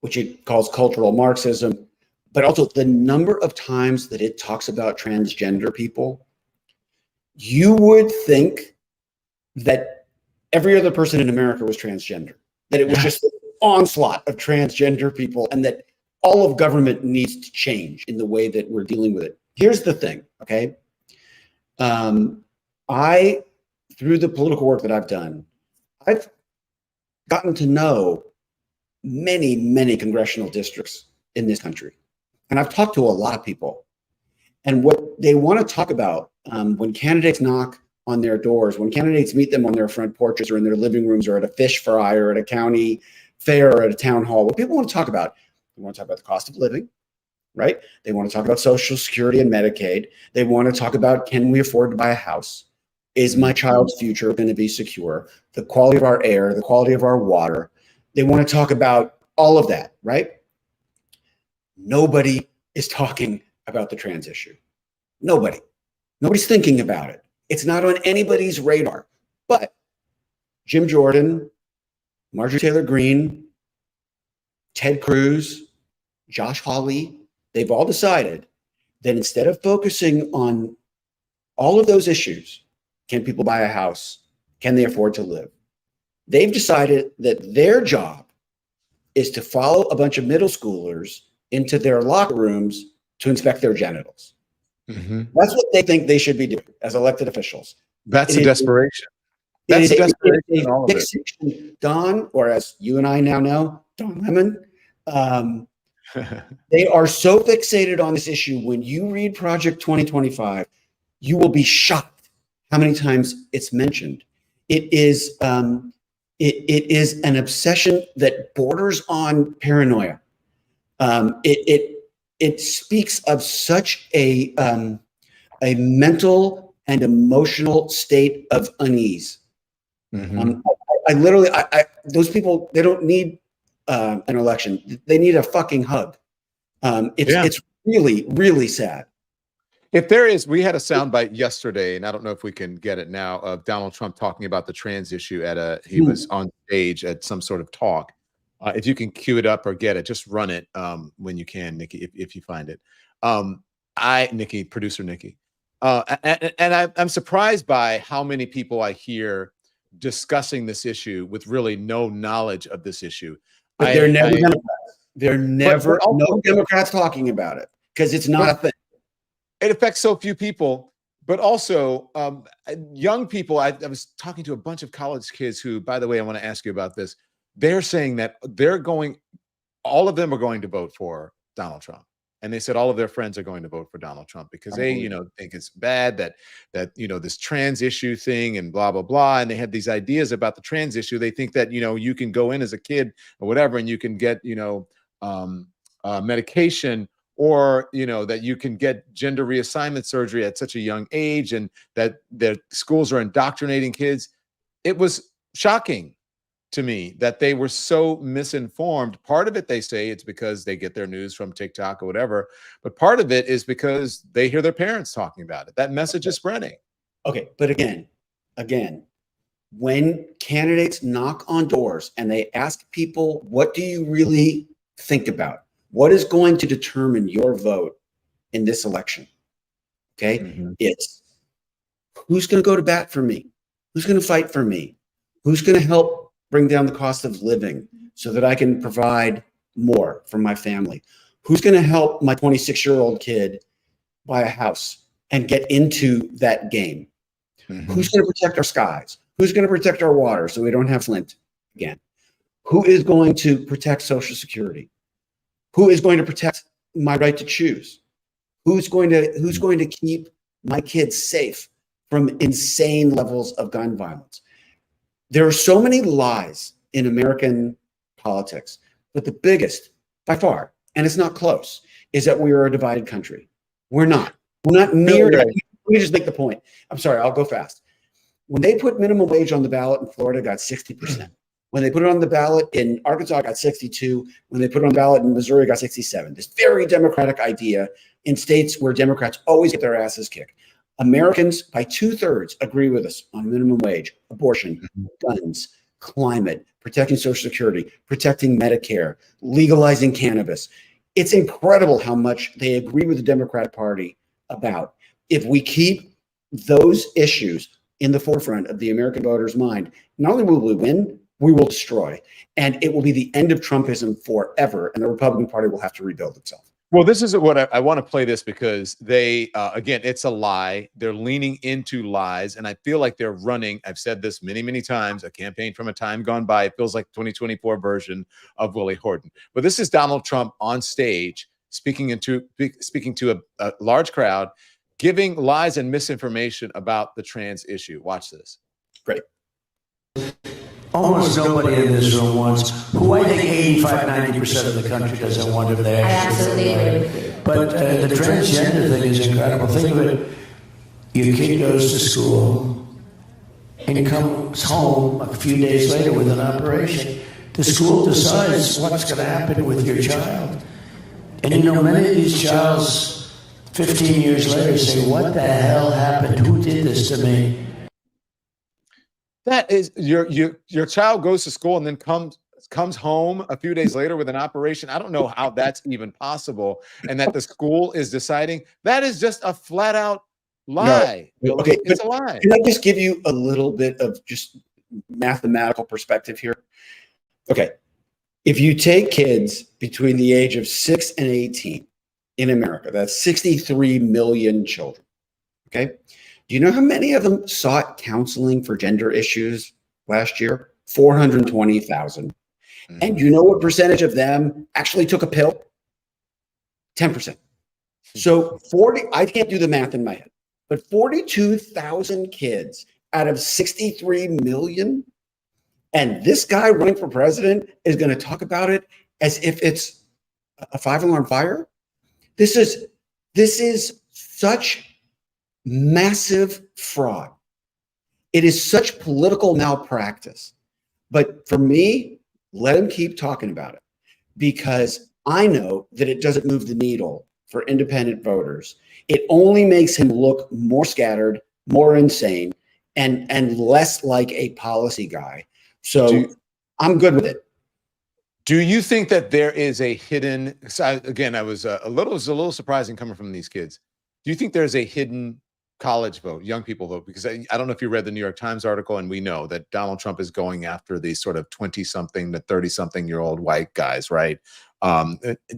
which it calls cultural Marxism, but also the number of times that it talks about transgender people. you would think that every other person in America was transgender, that it was just an onslaught of transgender people, and that all of government needs to change in the way that we're dealing with it. Here's the thing, okay? Through the political work that I've done, I've gotten to know many, many congressional districts in this country. And I've talked to a lot of people. And what they want to talk about when candidates knock on their doors, when candidates meet them on their front porches or in their living rooms or at a fish fry or at a county fair or at a town hall, what people want to talk about, they want to talk about the cost of living, right? They want to talk about Social Security and Medicaid. They want to talk about, can we afford to buy a house? Is my child's future going to be secure? The quality of our air, the quality of our water. They want to talk about all of that, right? Nobody is talking about the trans issue. Nobody's thinking about it. It's not on anybody's radar. But Jim Jordan, Marjorie Taylor Greene, Ted Cruz, Josh Hawley, they've all decided that instead of focusing on all of those issues, can people buy a house? Can they afford to live? They've decided that their job is to follow a bunch of middle schoolers into their locker rooms to inspect their genitals. Mm-hmm. That's what they think they should be doing as elected officials. That's a desperation. That's a desperation. All of it. Don, or as you and I now know, Don Lemon, they are so fixated on this issue. When you read Project 2025, you will be shocked how many times it's mentioned. It is an obsession that borders on paranoia. It speaks of such a mental and emotional state of unease. Mm-hmm. Those people, they don't need an election. They need a fucking hug. It's really, really sad. If there is, we had a soundbite yesterday, and I don't know if we can get it now, of Donald Trump talking about the trans issue he was on stage at some sort of talk. If you can cue it up or get it, just run it when you can, Nikki, if you find it. Producer Nikki. And I'm surprised by how many people I hear discussing this issue with really no knowledge of this issue. But they're never Democrats. They're never, no Democrats talking about it because it's not a thing. It affects so few people, but also young people. I was talking to a bunch of college kids who, by the way, I want to ask you about this. They're saying that all of them are going to vote for Donald Trump. And they said all of their friends are going to vote for Donald Trump because they, think it's bad that this trans issue thing and blah, blah, blah. And they had these ideas about the trans issue. They think that, you can go in as a kid or whatever, and you can get, medication, or, that you can get gender reassignment surgery at such a young age, and that their schools are indoctrinating kids. It was shocking to me that they were so misinformed. Part of it, they say it's because they get their news from TikTok or whatever, but part of it is because they hear their parents talking about it. That message is spreading. Okay, but again, when candidates knock on doors and they ask people, what do you really think about? What is going to determine your vote in this election? Okay, It's who's going to go to bat for me? Who's going to fight for me? Who's going to help bring down the cost of living so that I can provide more for my family? Who's going to help my 26-year-old kid buy a house and get into that game? Who's going to protect our skies? Who's going to protect our water so we don't have Flint again? Who is going to protect Social Security? Who is going to protect my right to choose? Who's going to keep my kids safe from insane levels of gun violence? There are so many lies in American politics, but the biggest, by far, and it's not close, is that we are a divided country. We're not. We're not near. Let me just make the point. I'm sorry, I'll go fast. When they put minimum wage on the ballot in Florida, it got 60%. When they put it on the ballot in Arkansas, it got 62. When they put it on the ballot in Missouri, it got 67. This very democratic idea in states where Democrats always get their asses kicked. Americans, by 2/3, agree with us on minimum wage, abortion, guns, climate, protecting Social Security, protecting Medicare, legalizing cannabis. It's incredible how much they agree with the Democratic Party about. If we keep those issues in the forefront of the American voters' mind, not only will we win, we will destroy. And it will be the end of Trumpism forever. And the Republican Party will have to rebuild itself. Well, this is what I want to play this because they, again, it's a lie. They're leaning into lies. And I feel like they're running, I've said this many, many times, a campaign from a time gone by. It feels like 2024 version of Willie Horton. But this is Donald Trump on stage speaking to a large crowd, giving lies and misinformation about the trans issue. Watch this. Great. Almost nobody in this room wants, who I think 85, 90% of the country doesn't want him there. I absolutely agree. But the transgender thing is incredible. Think of it. Your kid goes to school and comes home a few days later with an operation. The school decides what's going to happen with your child. And you know, many of these childs, 15 years later, say, what the hell happened? Who did this to me? That is your child goes to school and then comes home a few days later with an operation. I don't know how that's even possible. And that the school is deciding, that is just a flat out lie. No. Okay, it's a lie. Can I just give you a little bit of just mathematical perspective here? Okay. If you take kids between the age of 6 and 18 in America, that's 63 million children. Okay. Do you know how many of them sought counseling for gender issues last year? 420,000. And you know what percentage of them actually took a pill? 10%. So 40, I can't do the math in my head, but 42,000 kids out of 63 million. And this guy running for president is going to talk about it as if it's a 5-alarm fire. This is such massive fraud. It is such political malpractice. But for me, let him keep talking about it, because I know that it doesn't move the needle for independent voters. It only makes him look more scattered, more insane, and less like a policy guy. So I'm good with it. Do you think that there is a hidden, again, it was a little surprising coming from these kids. Do you think there's a hidden college vote, young people vote? Because I don't know if you read the New York Times article, and we know that Donald Trump is going after these sort of 20-something to 30-something-year-old white guys, right?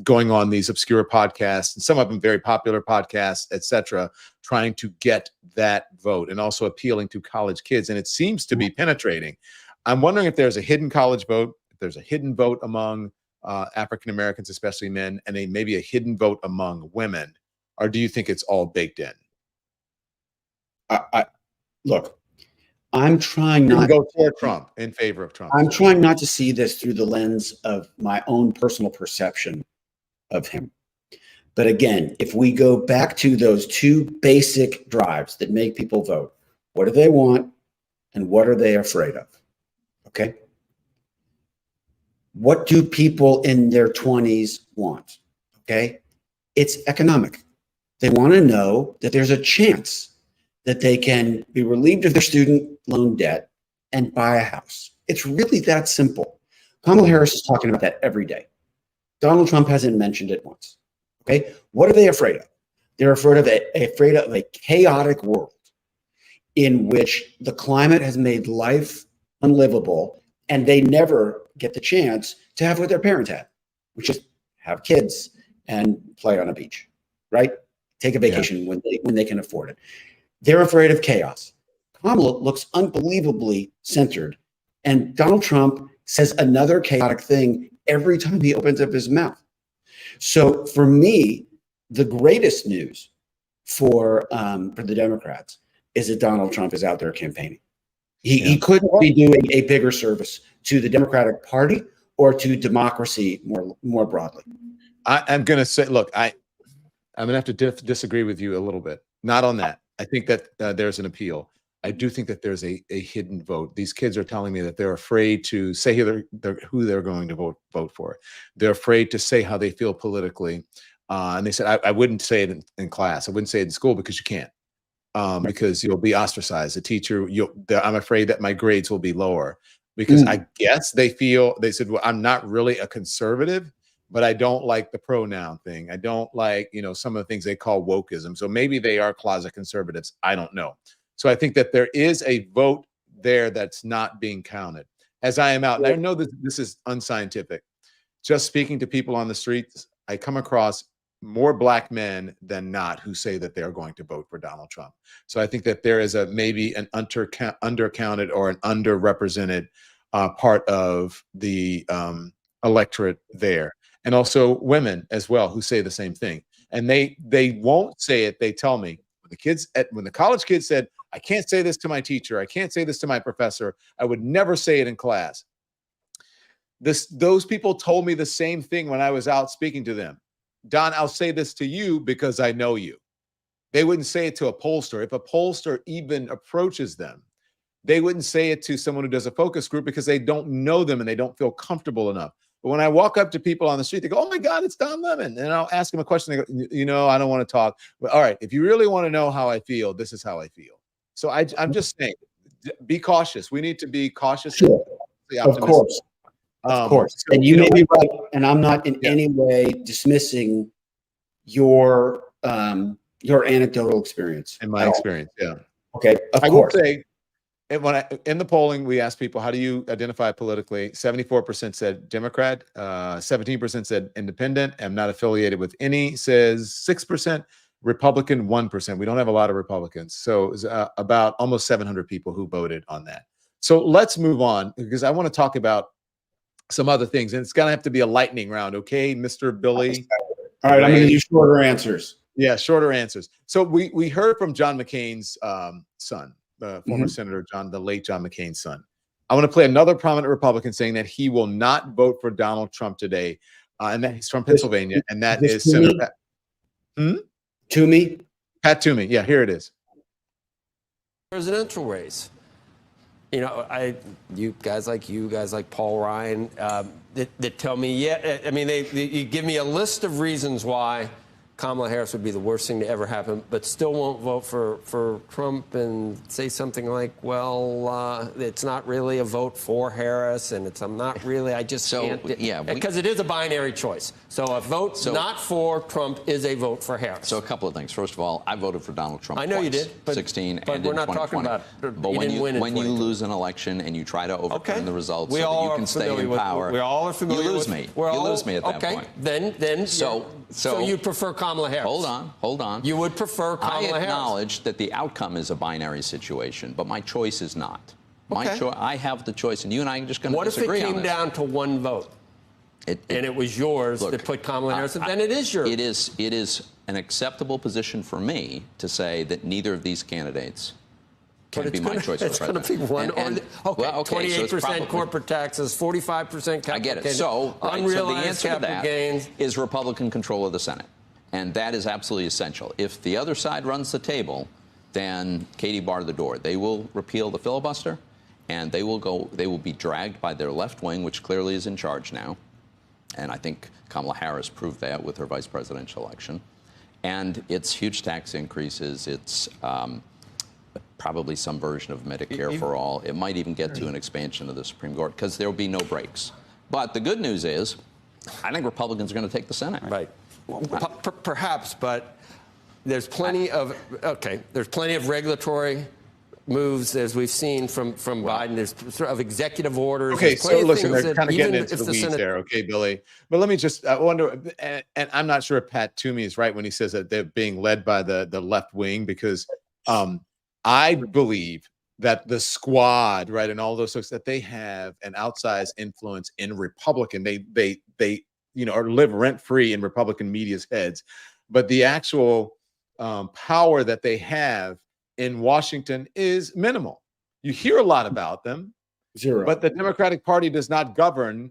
Going on these obscure podcasts, and some of them very popular podcasts, etc., trying to get that vote, and also appealing to college kids. And it seems to be penetrating. I'm wondering if there's a hidden college vote, if there's a hidden vote among African Americans, especially men, and maybe a hidden vote among women, or do you think it's all baked in? Look, I'm trying not to go for Trump, in favor of Trump. I'm trying not to see this through the lens of my own personal perception of him. But again, if we go back to those two basic drives that make people vote, what do they want and what are they afraid of? Okay. What do people in their 20s want? Okay. It's economic. They want to know that there's a chance that they can be relieved of their student loan debt and buy a house. It's really that simple. Kamala Harris is talking about that every day. Donald Trump hasn't mentioned it once. Okay. What are they afraid of? They're afraid of a chaotic world in which the climate has made life unlivable, and they never get the chance to have what their parents had, which is have kids and play on a beach, right? Take a vacation when they can afford it. They're afraid of chaos. Kamala looks unbelievably centered, and Donald Trump says another chaotic thing every time he opens up his mouth. So for me, the greatest news for the Democrats is that Donald Trump is out there campaigning. He couldn't be doing a bigger service to the Democratic Party or to democracy more broadly. I'm going to say, look, I'm going to have to disagree with you a little bit. Not on that. I think that there's an appeal. I do think that there's a hidden vote. These kids are telling me that they're afraid to say who they're going to vote for. They're afraid to say how they feel politically. And they said, I wouldn't say it in class. I wouldn't say it in school because you can't. Because you'll be ostracized. A teacher, I'm afraid that my grades will be lower. Because I guess they said, well, I'm not really a conservative, but I don't like the pronoun thing. I don't like, some of the things they call wokeism. So maybe they are closet conservatives. I don't know. So I think that there is a vote there that's not being counted. As I am out, and I know that this is unscientific. Just speaking to people on the streets, I come across more Black men than not who say that they're going to vote for Donald Trump. So I think that there is maybe an undercounted or an underrepresented part of the electorate there. And also women as well who say the same thing. And they won't say it. They tell me when the college kids said, I can't say this to my teacher, I can't say this to my professor, I would never say it in class. Those people told me the same thing when I was out speaking to them. Don, I'll say this to you because I know you. They wouldn't say it to a pollster. If a pollster even approaches them, they wouldn't say it to someone who does a focus group because they don't know them and they don't feel comfortable enough. But when I walk up to people on the street, they go, oh my God, it's Don Lemon. And I'll ask them a question. They go, I don't want to talk. But all right, if you really want to know how I feel, this is how I feel. So I'm just saying, be cautious. We need to be cautious. Sure. Of course. Of course. So, and you may be right. And I'm not in any way dismissing your anecdotal experience. In my experience, yeah. Okay. I will say, in the polling, we asked people, how do you identify politically? 74% said Democrat, 17% said independent, am not affiliated with any, says 6%, Republican 1%. We don't have a lot of Republicans. So it was about almost 700 people who voted on that. So let's move on because I want to talk about some other things. And it's going to have to be a lightning round. Okay, Mr. Billy. All right, I'm going to do shorter answers. Yeah, shorter answers. So we heard from John McCain's son, former Senator the late John McCain's son. I want to play another prominent Republican saying that he will not vote for Donald Trump today. And that he's from Pennsylvania. And that is Senator Pat. Toomey? Pat Toomey. Yeah, here it is. Presidential race. You guys like Paul Ryan, that tell me, you give me a list of reasons why Kamala Harris would be the worst thing to ever happen, but still won't vote for Trump and say something like, well, it's not really a vote for Harris, and I'm not really, I just can't. Yeah, because it is a binary choice. So a vote not for Trump is a vote for Harris. So a couple of things. First of all, I voted for Donald Trump. I know twice, you did, but 16 but and we're in not 2020. talking about. But when you lose an election and you try to overturn the results so that you can stay in power, we all are familiar. You lose me. You lose me at that point. Then so you prefer Kamala Harris. Hold on. You would prefer Kamala Harris. I acknowledge that the outcome is a binary situation, but my choice is not. I have the choice, and you and I are just going to disagree on this. What if it came down to one vote, and it was yours that put Kamala Harris, then it is yours. It is an acceptable position for me to say that neither of these candidates can be my choice for president. It's going to be one. 28% corporate taxes, 45% capital gains. I get it. So the answer to that is Republican control of the Senate. And that is absolutely essential. If the other side runs the table, then Katie barred the door. They will repeal the filibuster, and they will be dragged by their left wing, which clearly is in charge now. And I think Kamala Harris proved that with her vice presidential election. And it's huge tax increases. It's probably some version of Medicare for all. It might even get to an expansion of the Supreme Court because there will be no breaks. But the good news is, I think Republicans are going to take the Senate. Right. Perhaps, but there's plenty of regulatory moves, as we've seen from Biden. There's sort of executive orders. Okay, so listen, they're kind of getting into the weeds there, okay, Billy. But let me just, I wonder, and I'm not sure if Pat Toomey is right when he says that they're being led by the left wing, because I believe that the squad, right, and all those folks, that they have an outsized influence in Republican. They or live rent-free in Republican media's heads. But the actual power that they have in Washington is minimal. You hear a lot about them. Zero. But the Democratic Party does not govern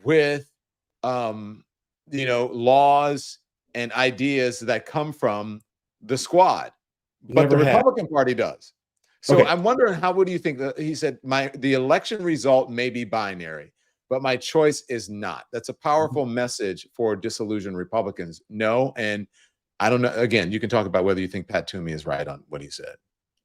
with, laws and ideas that come from the squad. But the Republican Party does. So I'm wondering, what do you think? He said, the election result may be binary, but my choice is not. That's a powerful message for disillusioned Republicans. No, and I don't know. Again, you can talk about whether you think Pat Toomey is right on what he said.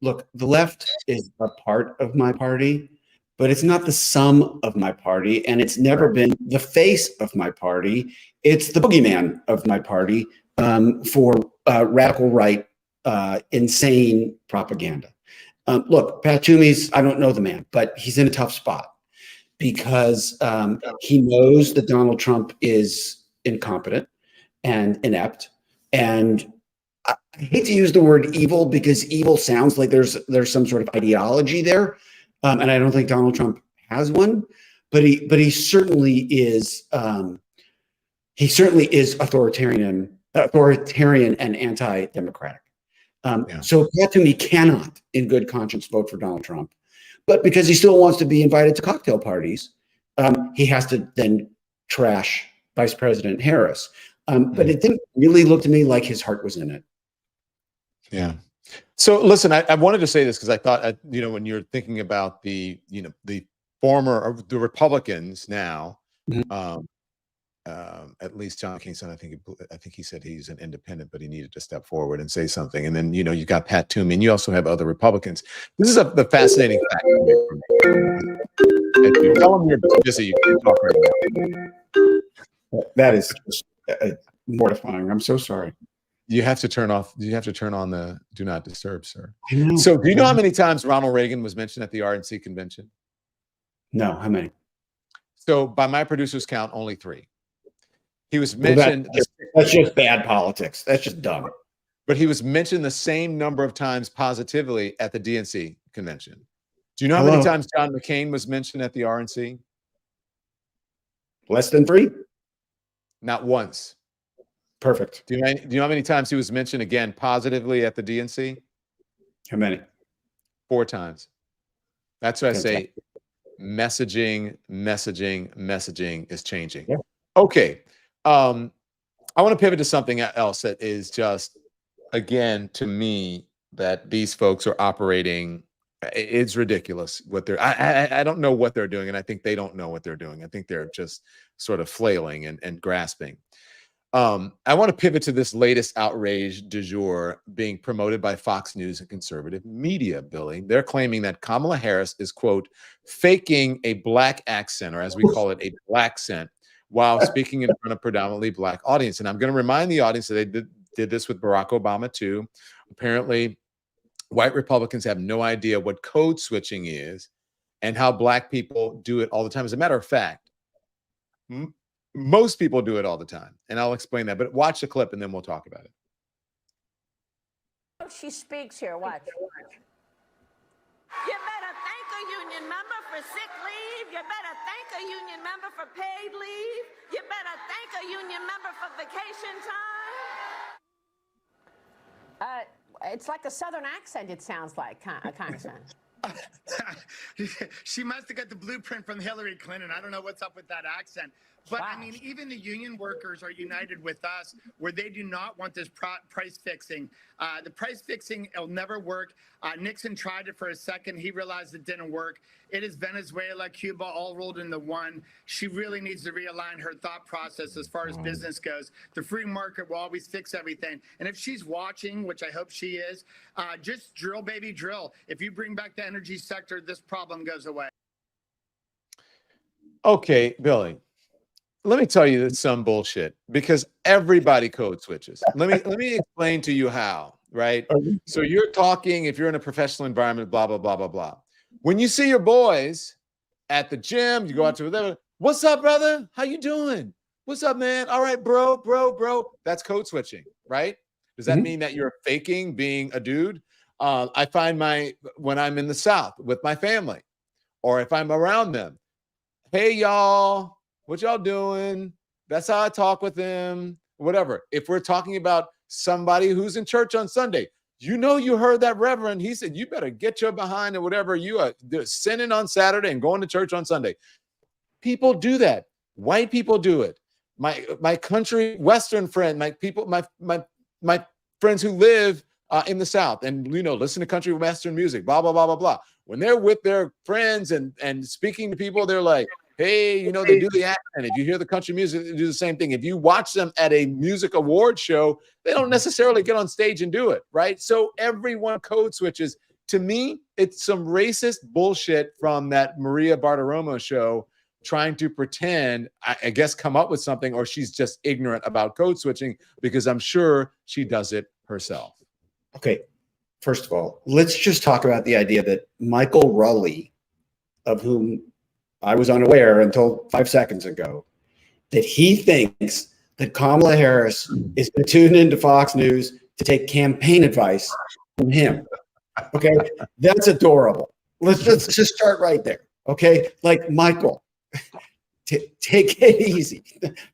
Look, the left is a part of my party, but it's not the sum of my party, and it's never been the face of my party. It's the boogeyman of my party for radical right, insane propaganda. Look, Pat Toomey's, I don't know the man, but he's in a tough spot because he knows that Donald Trump is incompetent and inept. And I hate to use the word evil because evil sounds like there's some sort of ideology there. And I don't think Donald Trump has one, but he certainly is authoritarian and anti-democratic. So Pat Toomey cannot, in good conscience, vote for Donald Trump. But because he still wants to be invited to cocktail parties, he has to then trash Vice President Harris. But it didn't really look to me like his heart was in it. Yeah. So listen, I wanted to say this because I thought, when you're thinking about the Republicans now, at least John Kingston, I think he said he's an independent, but he needed to step forward and say something. And then, you got Pat Toomey, and you also have other Republicans. This is the fascinating fact. If you tell them you're busy, you can't talk right now. That is just mortifying. I'm so sorry. You have to turn on the do not disturb, sir. So do you know how many times Ronald Reagan was mentioned at the RNC convention? No, how many? So by my producer's count, only 3. He was mentioned. That's just bad politics. That's just dumb. But he was mentioned the same number of times positively at the DNC convention. Do you know how many times John McCain was mentioned at the RNC? Less than 3? Not once. Perfect. Do you know how many times he was mentioned again positively at the DNC? How many? 4 times. That's why I say messaging is changing. Yeah. Okay. I want to pivot to something else that is just, again, to me, that these folks are operating. It's ridiculous what they're. I don't know what they're doing, and I think they don't know what they're doing. I think they're just sort of flailing and grasping. I want to pivot to this latest outrage du jour being promoted by Fox News and conservative media, Billy. They're claiming that Kamala Harris is, quote, faking a black accent, or as we call it, a black accent, while speaking in front of predominantly black audience. And I'm going to remind the audience that they did this with Barack Obama too. Apparently, white Republicans have no idea what code switching is and how black people do it all the time. As a matter of fact, most people do it all the time. And I'll explain that. But watch the clip and then we'll talk about it. She speaks here. Watch. You better thank a union member for sick leave. You better thank a union member for paid leave. You better thank a union member for vacation time. It's like a Southern accent, it sounds like, Congressman. She must have got the blueprint from Hillary Clinton. I don't know what's up with that accent. But, wow. I mean, even the union workers are united with us where they do not want this price fixing. The price fixing, it'll never work. Nixon tried it for a second. He realized it didn't work. It is Venezuela, Cuba, all rolled into one. She really needs to realign her thought process as far as business goes. The free market will always fix everything. And if she's watching, which I hope she is, just drill, baby, drill. If you bring back the energy sector, this problem goes away. Okay, Billy. Let me tell you that's some bullshit because everybody code switches. Let me explain to you how, right? So you're talking, if you're in a professional environment, blah, blah, blah, blah, blah. When you see your boys at the gym, you go out to whatever, what's up, brother? How you doing? What's up, man? All right, bro. That's code switching, right? Does that mean that you're faking being a dude? I find when I'm in the South with my family or if I'm around them, hey, y'all. What y'all doing? That's how I talk with them, whatever. If we're talking about somebody who's in church on Sunday, you heard that reverend. He said, you better get your behind or whatever you are sinning on Saturday and going to church on Sunday. People do that. White people do it. My country, Western friend, my friends who live in the South and, listen to country Western music, blah, blah, blah, blah, blah. When they're with their friends and speaking to people, they're like, hey, they do the accent. If you hear the country music, they do the same thing. If you watch them at a music award show, they don't necessarily get on stage and do it, right? So everyone code switches. To me, it's some racist bullshit from that Maria Bartiromo show trying to pretend, I guess, come up with something, or she's just ignorant about code switching, because I'm sure she does it herself. Okay, first of all, let's just talk about the idea that Michael Rowley, of whom I was unaware until 5 seconds ago, that he thinks that Kamala Harris is going to tune into Fox News to take campaign advice from him. Okay, that's adorable. Let's just start right there. Okay, like, Michael, take it easy.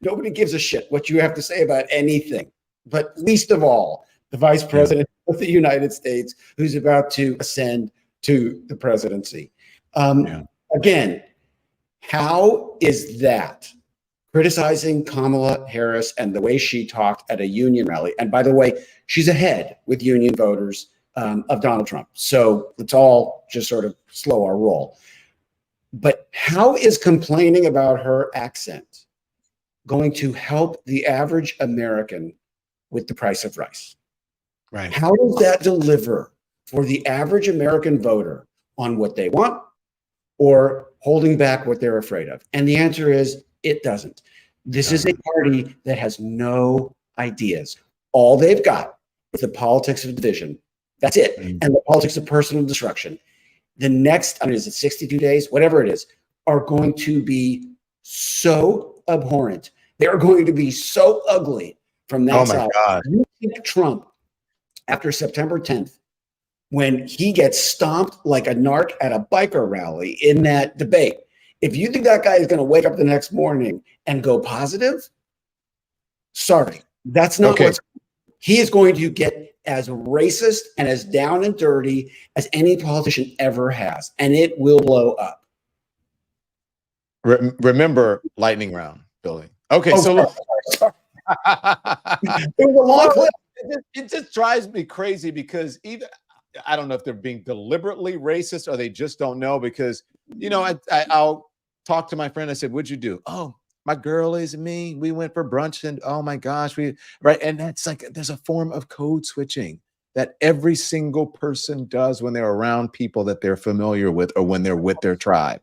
Nobody gives a shit what you have to say about anything, but least of all the vice president of the United States, who's about to ascend to the presidency. Again, how is that criticizing Kamala Harris and the way she talked at a union rally? And by the way, she's ahead with union voters of Donald Trump. So let's all just sort of slow our roll. But how is complaining about her accent going to help the average American with the price of rice? Right. How does that deliver for the average American voter on what they want or holding back what they're afraid of? And the answer is it doesn't. This is a party that has no ideas. All they've got is the politics of division. That's it. And the politics of personal destruction. The next, is it 62 days? Whatever it is, are going to be so abhorrent. They are going to be so ugly from that side. God. You think Trump, after September 10th, when he gets stomped like a narc at a biker rally in that debate, if you think that guy is going to wake up the next morning and go positive, sorry, that's not what's. He is going to get as racist and as down and dirty as any politician ever has, and it will blow up. Remember lightning round, Billy. Okay, sorry. It was a long clip. It just drives me crazy, because either I don't know if they're being deliberately racist or they just don't know, because, I'll talk to my friend. I said, "What'd you do?" "Oh, my girlies and me, we went for brunch, and oh my gosh, right." And that's like, there's a form of code switching that every single person does when they're around people that they're familiar with, or when they're with their tribe.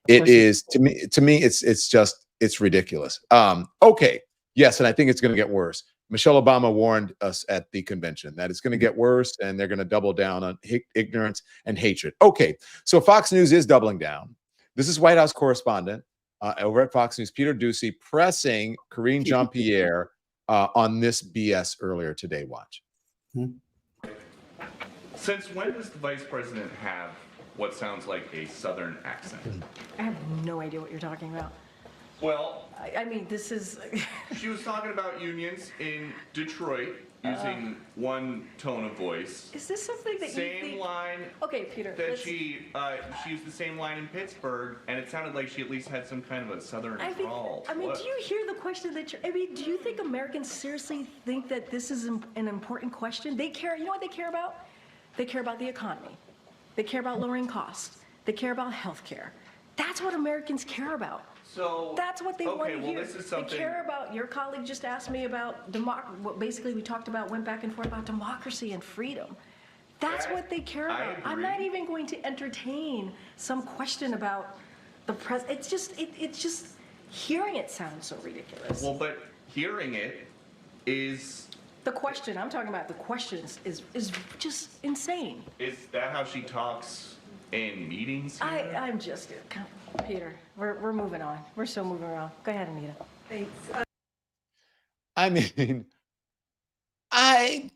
It is, to me, it's ridiculous. Okay. Yes. And I think it's going to get worse. Michelle Obama warned us at the convention that it's going to get worse, and they're going to double down on ignorance and hatred. Okay. So Fox News is doubling down. This is White House correspondent over at Fox News, Peter Doocy, pressing Karine Jean-Pierre on this BS earlier today. Watch. Since when does the vice president have what sounds like a Southern accent? I have no idea what you're talking about. Well, I mean, this is... She was talking about unions in Detroit using one tone of voice. Is this something that you think... Same line... Okay, Peter, that she used the same line in Pittsburgh, and it sounded like she at least had some kind of a Southern drawl. I mean, do you hear the question that you're... I mean, do you think Americans seriously think that this is an important question? They care... You know what they care about? They care about the economy. They care about lowering costs. They care about health care. That's what Americans care about. So that's what they want to hear. This is something... They care about, your colleague just asked me about what basically we talked about, went back and forth about democracy and freedom. That's what they care about. I'm not even going to entertain some question about the president. It's just hearing it sounds so ridiculous. Well, but hearing it is... The question I'm talking about, the questions is just insane. Is that how she talks in meetings here? I'm just... Peter, we're moving on. We're still moving around. Go ahead, Anita. Thanks. I mean, I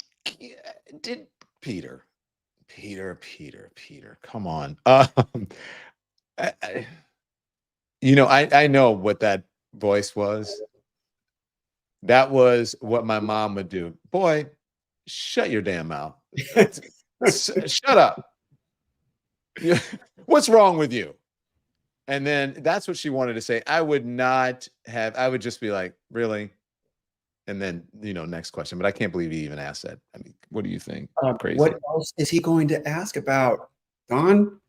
did Peter. Come on. I know what that voice was. That was what my mom would do. Boy, shut your damn mouth. Shut up. What's wrong with you? And then that's what she wanted to say. I would just be like, really? And then, next question. But I can't believe he even asked that. I mean, what do you think? Crazy. What else is he going to ask about, Don?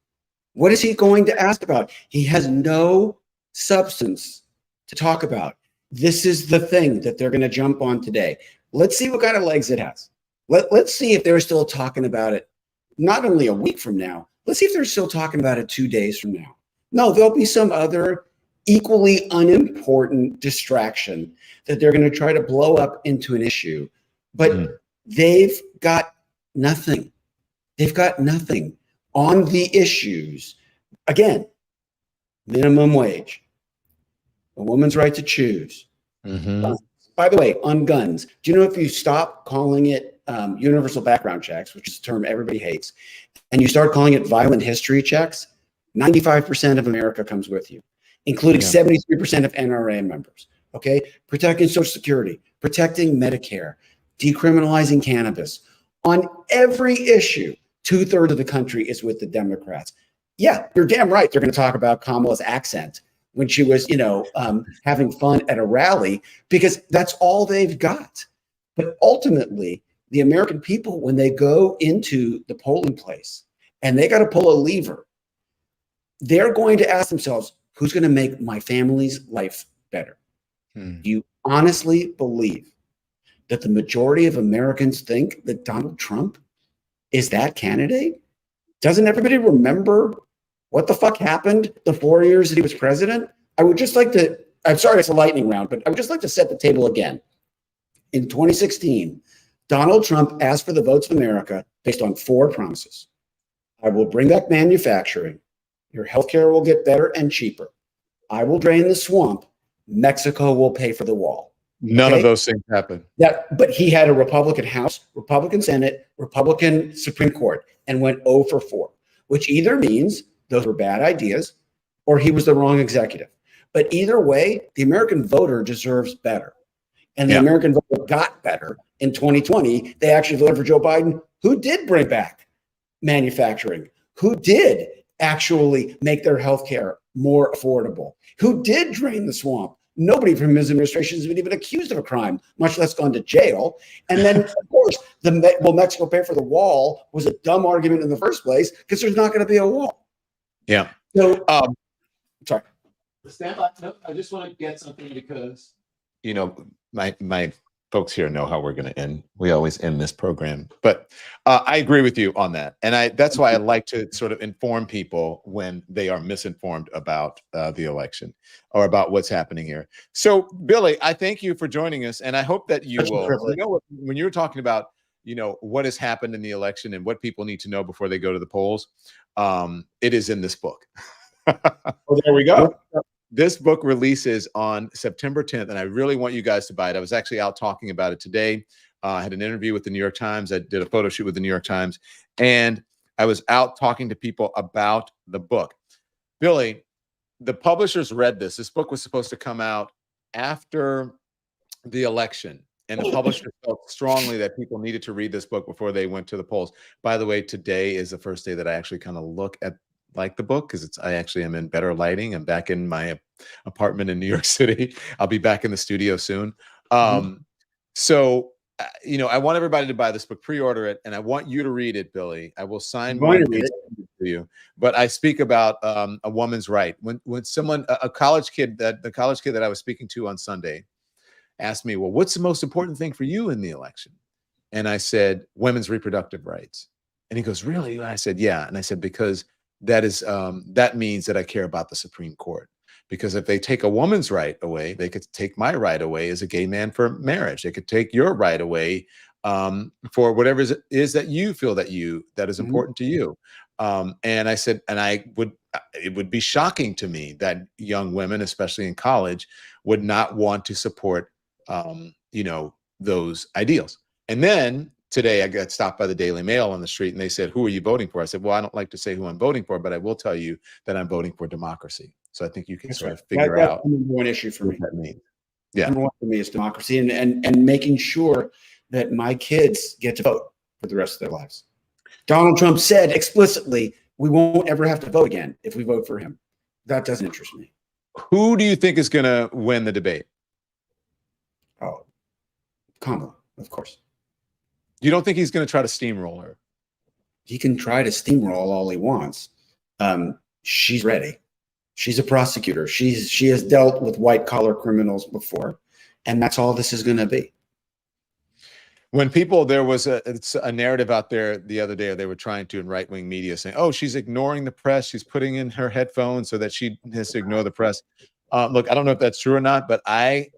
What is he going to ask about? He has no substance to talk about. This is the thing that they're going to jump on today. Let's see what kind of legs it has. Let's see if they're still talking about it, not only a week from now. Let's see if they're still talking about it 2 days from now. No, there'll be some other equally unimportant distraction that they're going to try to blow up into an issue. But they've got nothing. They've got nothing on the issues. Again, minimum wage, a woman's right to choose. By the way, on guns, do you know if you stop calling it universal background checks, which is a term everybody hates, and you start calling it violent history checks, 95% of America comes with you, including 73% of NRA members. Okay, protecting Social Security, protecting Medicare, decriminalizing cannabis. On every issue, 2/3 of the country is with the Democrats. Yeah, you're damn right. They're going to talk about Kamala's accent when she was, having fun at a rally, because that's all they've got. But ultimately, the American people, when they go into the polling place and they got to pull a lever, they're going to ask themselves, who's going to make my family's life better? Do you honestly believe that the majority of Americans think that Donald Trump is that candidate? Doesn't everybody remember what the fuck happened the 4 years that he was president? I would just like to, I'm sorry it's a lightning round, but I would just like to set the table again. In 2016, Donald Trump asked for the votes of America based on 4 promises. I will bring back manufacturing. Your healthcare will get better and cheaper. I will drain the swamp. Mexico will pay for the wall. None of those things happen. Yeah, but he had a Republican House, Republican Senate, Republican Supreme Court, and went 0 for 4, which either means those were bad ideas or he was the wrong executive. But either way, the American voter deserves better. And the American voter got better in 2020. They actually voted for Joe Biden, who did bring back manufacturing, who did actually make their healthcare more affordable, who did drain the swamp. Nobody from his administration has been even accused of a crime, much less gone to jail. And then, of course, will Mexico pay for the wall was a dumb argument in the first place because there's not going to be a wall. Yeah. So, sorry. Stand by. No, I just want to get something because, my folks here know how we're going to end. We always end this program, but I agree with you on that. And that's why I like to sort of inform people when they are misinformed about the election or about what's happening here. So, Billy, I thank you for joining us. And I hope that you will, when you were talking about, what has happened in the election and what people need to know before they go to the polls, it is in this book. Oh, there we go. This book releases on September 10th, and I really want you guys to buy it. I was actually out talking about it today. I had an interview with the New York Times. I did a photo shoot with the New York Times, and I was out talking to people about the book. Billy, the publishers read this. This book was supposed to come out after the election, and the publishers felt strongly that people needed to read this book before they went to the polls. By the way, today is the first day that I actually kind of look at the book because I actually am in better lighting. I'm back in my apartment in New York City. I'll be back in the studio soon. So, I want everybody to buy this book, pre-order it, and I want you to read it, Billy. I will sign one page to you. But I speak about a woman's right. When someone, the college kid that I was speaking to on Sunday asked me, well, what's the most important thing for you in the election? And I said, women's reproductive rights. And he goes, really? And I said, yeah. And I said, because that means that I care about the Supreme Court, because if they take a woman's right away, they could take my right away as a gay man for marriage. They could take your right away for whatever it is that you feel that is important to you. And I said, it would be shocking to me that young women, especially in college, would not want to support, those ideals. And then today I got stopped by the Daily Mail on the street and they said, who are you voting for? I said, well, I don't like to say who I'm voting for, but I will tell you that I'm voting for democracy. So I think you can sort of figure out one issue for me. What that means. Yeah. Number one for me is democracy and making sure that my kids get to vote for the rest of their lives. Donald Trump said explicitly, we won't ever have to vote again if we vote for him. That doesn't interest me. Who do you think is going to win the debate? Oh, Kamala, of course. You don't think he's going to try to steamroll her? He can try to steamroll all he wants. She's ready. She's a prosecutor. She has dealt with white collar criminals before, and that's all this is going to be. When there was a narrative out there the other day, they were trying to in right-wing media saying, oh, she's ignoring the press. She's putting in her headphones so that she has to ignore the press. Look, I don't know if that's true or not, but I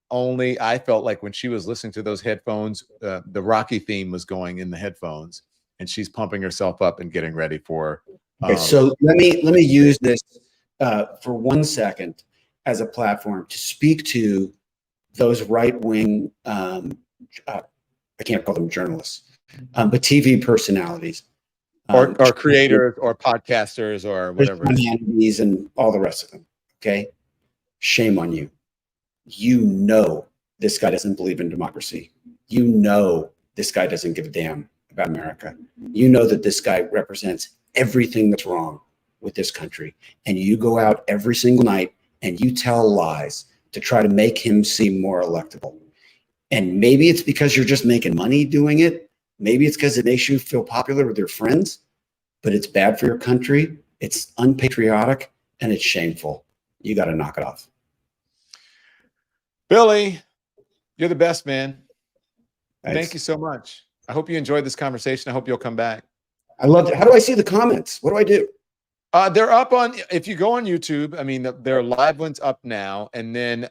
felt like when she was listening to those headphones, the Rocky theme was going in the headphones, and she's pumping herself up and getting ready for. Okay, so let me use this for 1 second as a platform to speak to those right-wing, I can't call them journalists, but TV personalities. Or creators or podcasters or whatever. And all the rest of them. Okay. Shame on you. You know this guy doesn't believe in democracy. You know this guy doesn't give a damn about America. You know that this guy represents everything that's wrong with this country. And you go out every single night and you tell lies to try to make him seem more electable. And maybe it's because you're just making money doing it. Maybe it's because it makes you feel popular with your friends, but it's bad for your country. It's unpatriotic and it's shameful. You got to knock it off. Billy, you're the best, man. Thanks. Thank you so much. I hope you enjoyed this conversation. I hope you'll come back. I loved it. How do I see the comments? What do I do? They're up on, if you go on YouTube, I mean, there are live ones up now. And then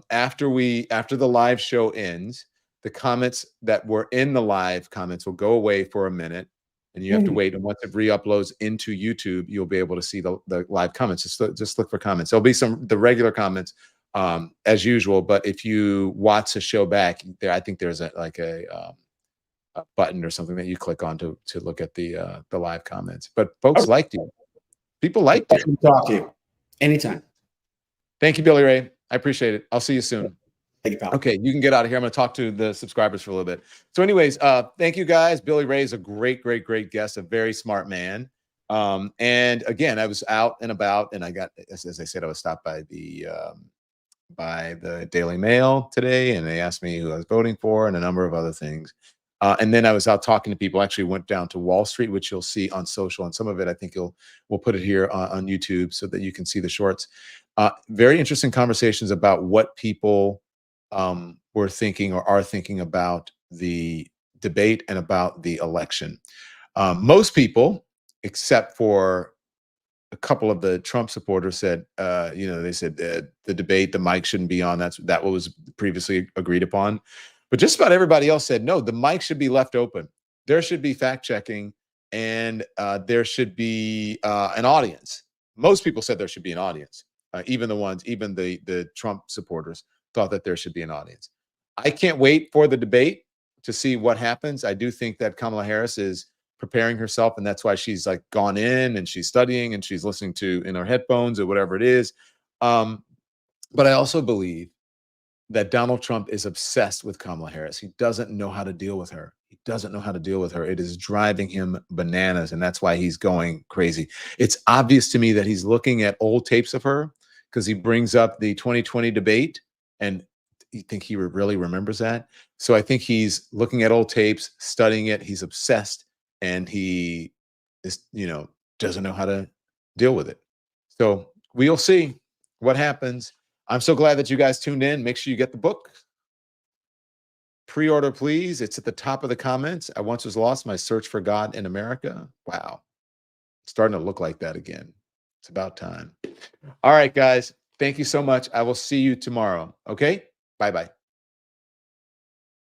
after the live show ends, the comments that were in the live comments will go away for a minute. And you have to wait. And once it re-uploads into YouTube, you'll be able to see the live comments. Just look for comments. There'll be the regular comments as usual. But if you watch the show back, I think there's a button or something that you click on to look at the live comments. But folks liked you. People liked you. Talk to you anytime. Thank you, Billy Ray. I appreciate it. I'll see you soon. Thank you, pal. Okay, you can get out of here. I'm going to talk to the subscribers for a little bit. So anyways, thank you guys. Billy Ray is a great guest, a very smart man. And again, I was out and about, and I got, as I said, I was stopped by the Daily Mail today, and they asked me who I was voting for and a number of other things. And then I was out talking to people. Actually went down to Wall Street, which you'll see on social, and some of it I think we'll put it here on YouTube so that you can see the shorts. Very interesting conversations about what people were thinking or are thinking about the debate and about the election. Most people, except for a couple of the Trump supporters, said, they said the debate, the mic shouldn't be on. That was previously agreed upon. But just about everybody else said, no, the mic should be left open. There should be fact checking, and there should be an audience. Most people said there should be an audience. Even the Trump supporters thought that there should be an audience. I can't wait for the debate to see what happens. I do think that Kamala Harris is preparing herself, and that's why she's like gone in and she's studying and she's listening to in her headphones or whatever it is. But I also believe that Donald Trump is obsessed with Kamala Harris. He doesn't know how to deal with her. He doesn't know how to deal with her. It is driving him bananas, and that's why he's going crazy. It's obvious to me that he's looking at old tapes of her, because he brings up the 2020 debate, and you think he really remembers that. So I think he's looking at old tapes, studying it. He's obsessed, and he is, doesn't know how to deal with it. So we'll see what happens. I'm so glad that you guys tuned in. Make sure you get the book. Pre-order, please. It's at the top of the comments. I Once Was Lost, My Search for God in America. Wow. It's starting to look like that again. It's about time. All right, guys. Thank you so much. I will see you tomorrow. Okay? Bye-bye.